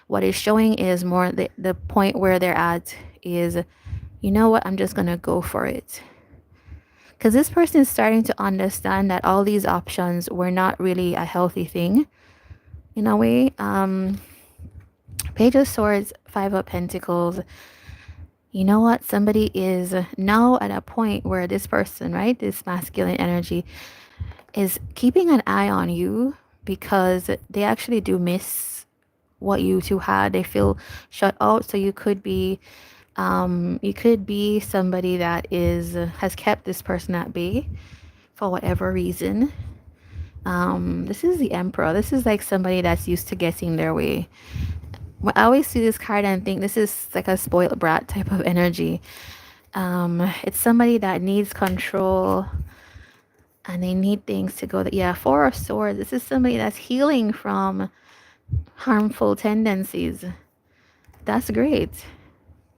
what is showing is more the point where they're at is, you know what, I'm just going to go for it. Because this person is starting to understand that all these options were not really a healthy thing in a way. Page of Swords, Five of Pentacles. You know what? Somebody is now at a point where this person, right, this masculine energy, is keeping an eye on you because they actually do miss what you two had. They feel shut out. So you could be somebody that has kept this person at bay for whatever reason. This is the Emperor. This is like somebody that's used to getting their way. I always see this card and think this is like a spoiled brat type of energy. It's somebody that needs control and they need things to go. Yeah, Four of Swords. This is somebody that's healing from harmful tendencies. That's great.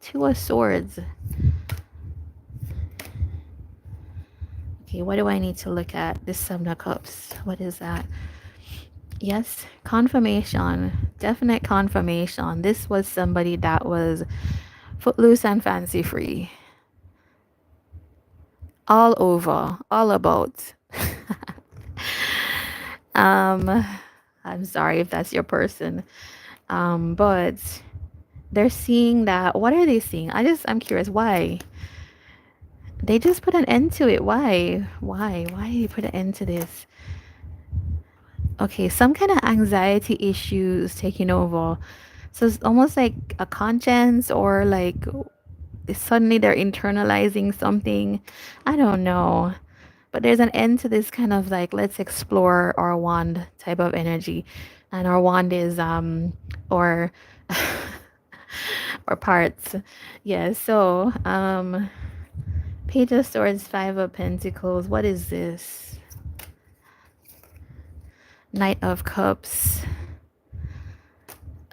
Two of Swords. Okay, what do I need to look at? This Seven of Cups. What is that? Yes, confirmation. Definite confirmation. This was somebody that was footloose and fancy free. All over. All about. I'm sorry if that's your person. But they're seeing that. What are they seeing? I'm curious. Why? They just put an end to it. Why? Why did you put an end to this? Okay, some kind of anxiety issues taking over. So it's almost like a conscience, or like suddenly they're internalizing something. I don't know. But there's an end to this kind of like, let's explore our wand type of energy. And our wand is or or parts. Yeah, so Page of Swords, Five of Pentacles. What is this? Knight of Cups.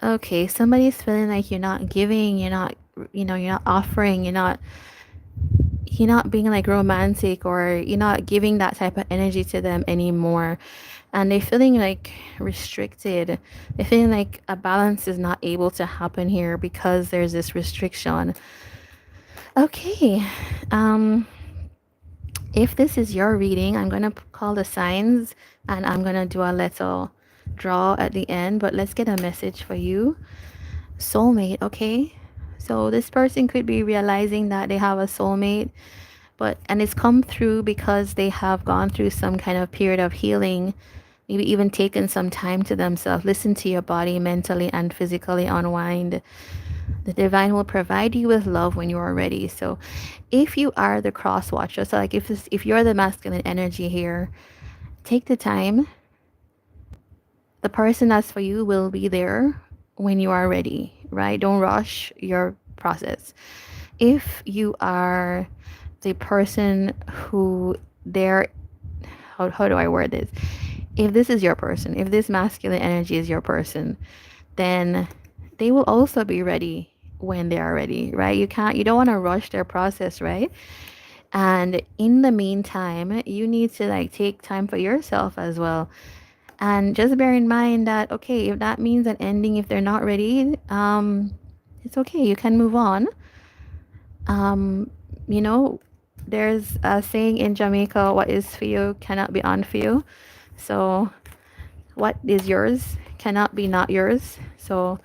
Okay, somebody's feeling like you're not giving, you're not, you're not offering, you're not being like romantic, or you're not giving that type of energy to them anymore. And they're feeling like restricted. They're feeling like a balance is not able to happen here because there's this restriction. Okay. If this is your reading, I'm going to call the signs and I'm going to do a little draw at the end, but let's get a message for you. Soulmate, okay? So this person could be realizing that they have a soulmate, and it's come through because they have gone through some kind of period of healing, maybe even taken some time to themselves. Listen to your body, mentally and physically unwind. The divine will provide you with love when you are ready. So if you are the cross watcher, so like if you're the masculine energy here, take the time. The person that's for you will be there when you are ready, right? Don't rush your process. If you are the person who they're, how do I word this? If this is your person, if this masculine energy is your person, then they will also be ready when they are ready, right? You don't want to rush their process, right? And in the meantime, you need to like take time for yourself as well. And just bear in mind that, okay, if that means an ending, if they're not ready, it's okay. You can move on. Um, you know, there's a saying in Jamaica, what is for you cannot be on for you. So what is yours cannot be not yours. So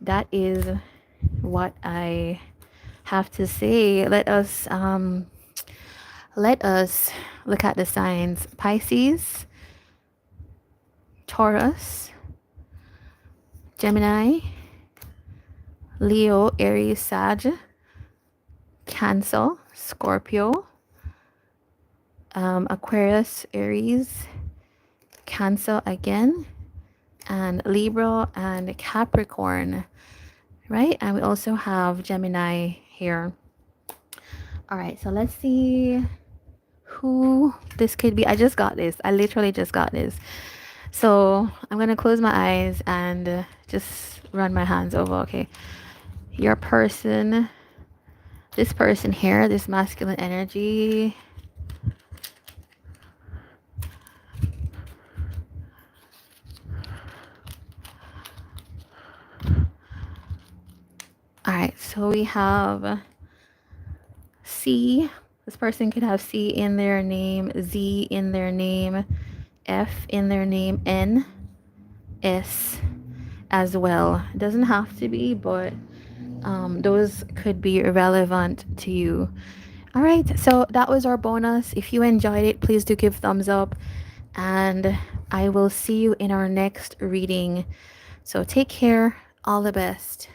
that is what I have to say. Let us look at the signs. Pisces, Taurus, Gemini, Leo, Aries, Sag, Cancer, Scorpio, Aquarius, Aries, Cancer again, and Libra and Capricorn, right? And we also have Gemini here. All right, so let's see who this could be. I just got this. I literally just got this. So I'm going to close my eyes and just run my hands over, okay? Your person, this person here, this masculine energy. All right, so we have C. This person could have C in their name, Z in their name, F in their name, N, S as well. It doesn't have to be, but those could be relevant to you. All right, so that was our bonus. If you enjoyed it, please do give thumbs up, and I will see you in our next reading. So take care. All the best.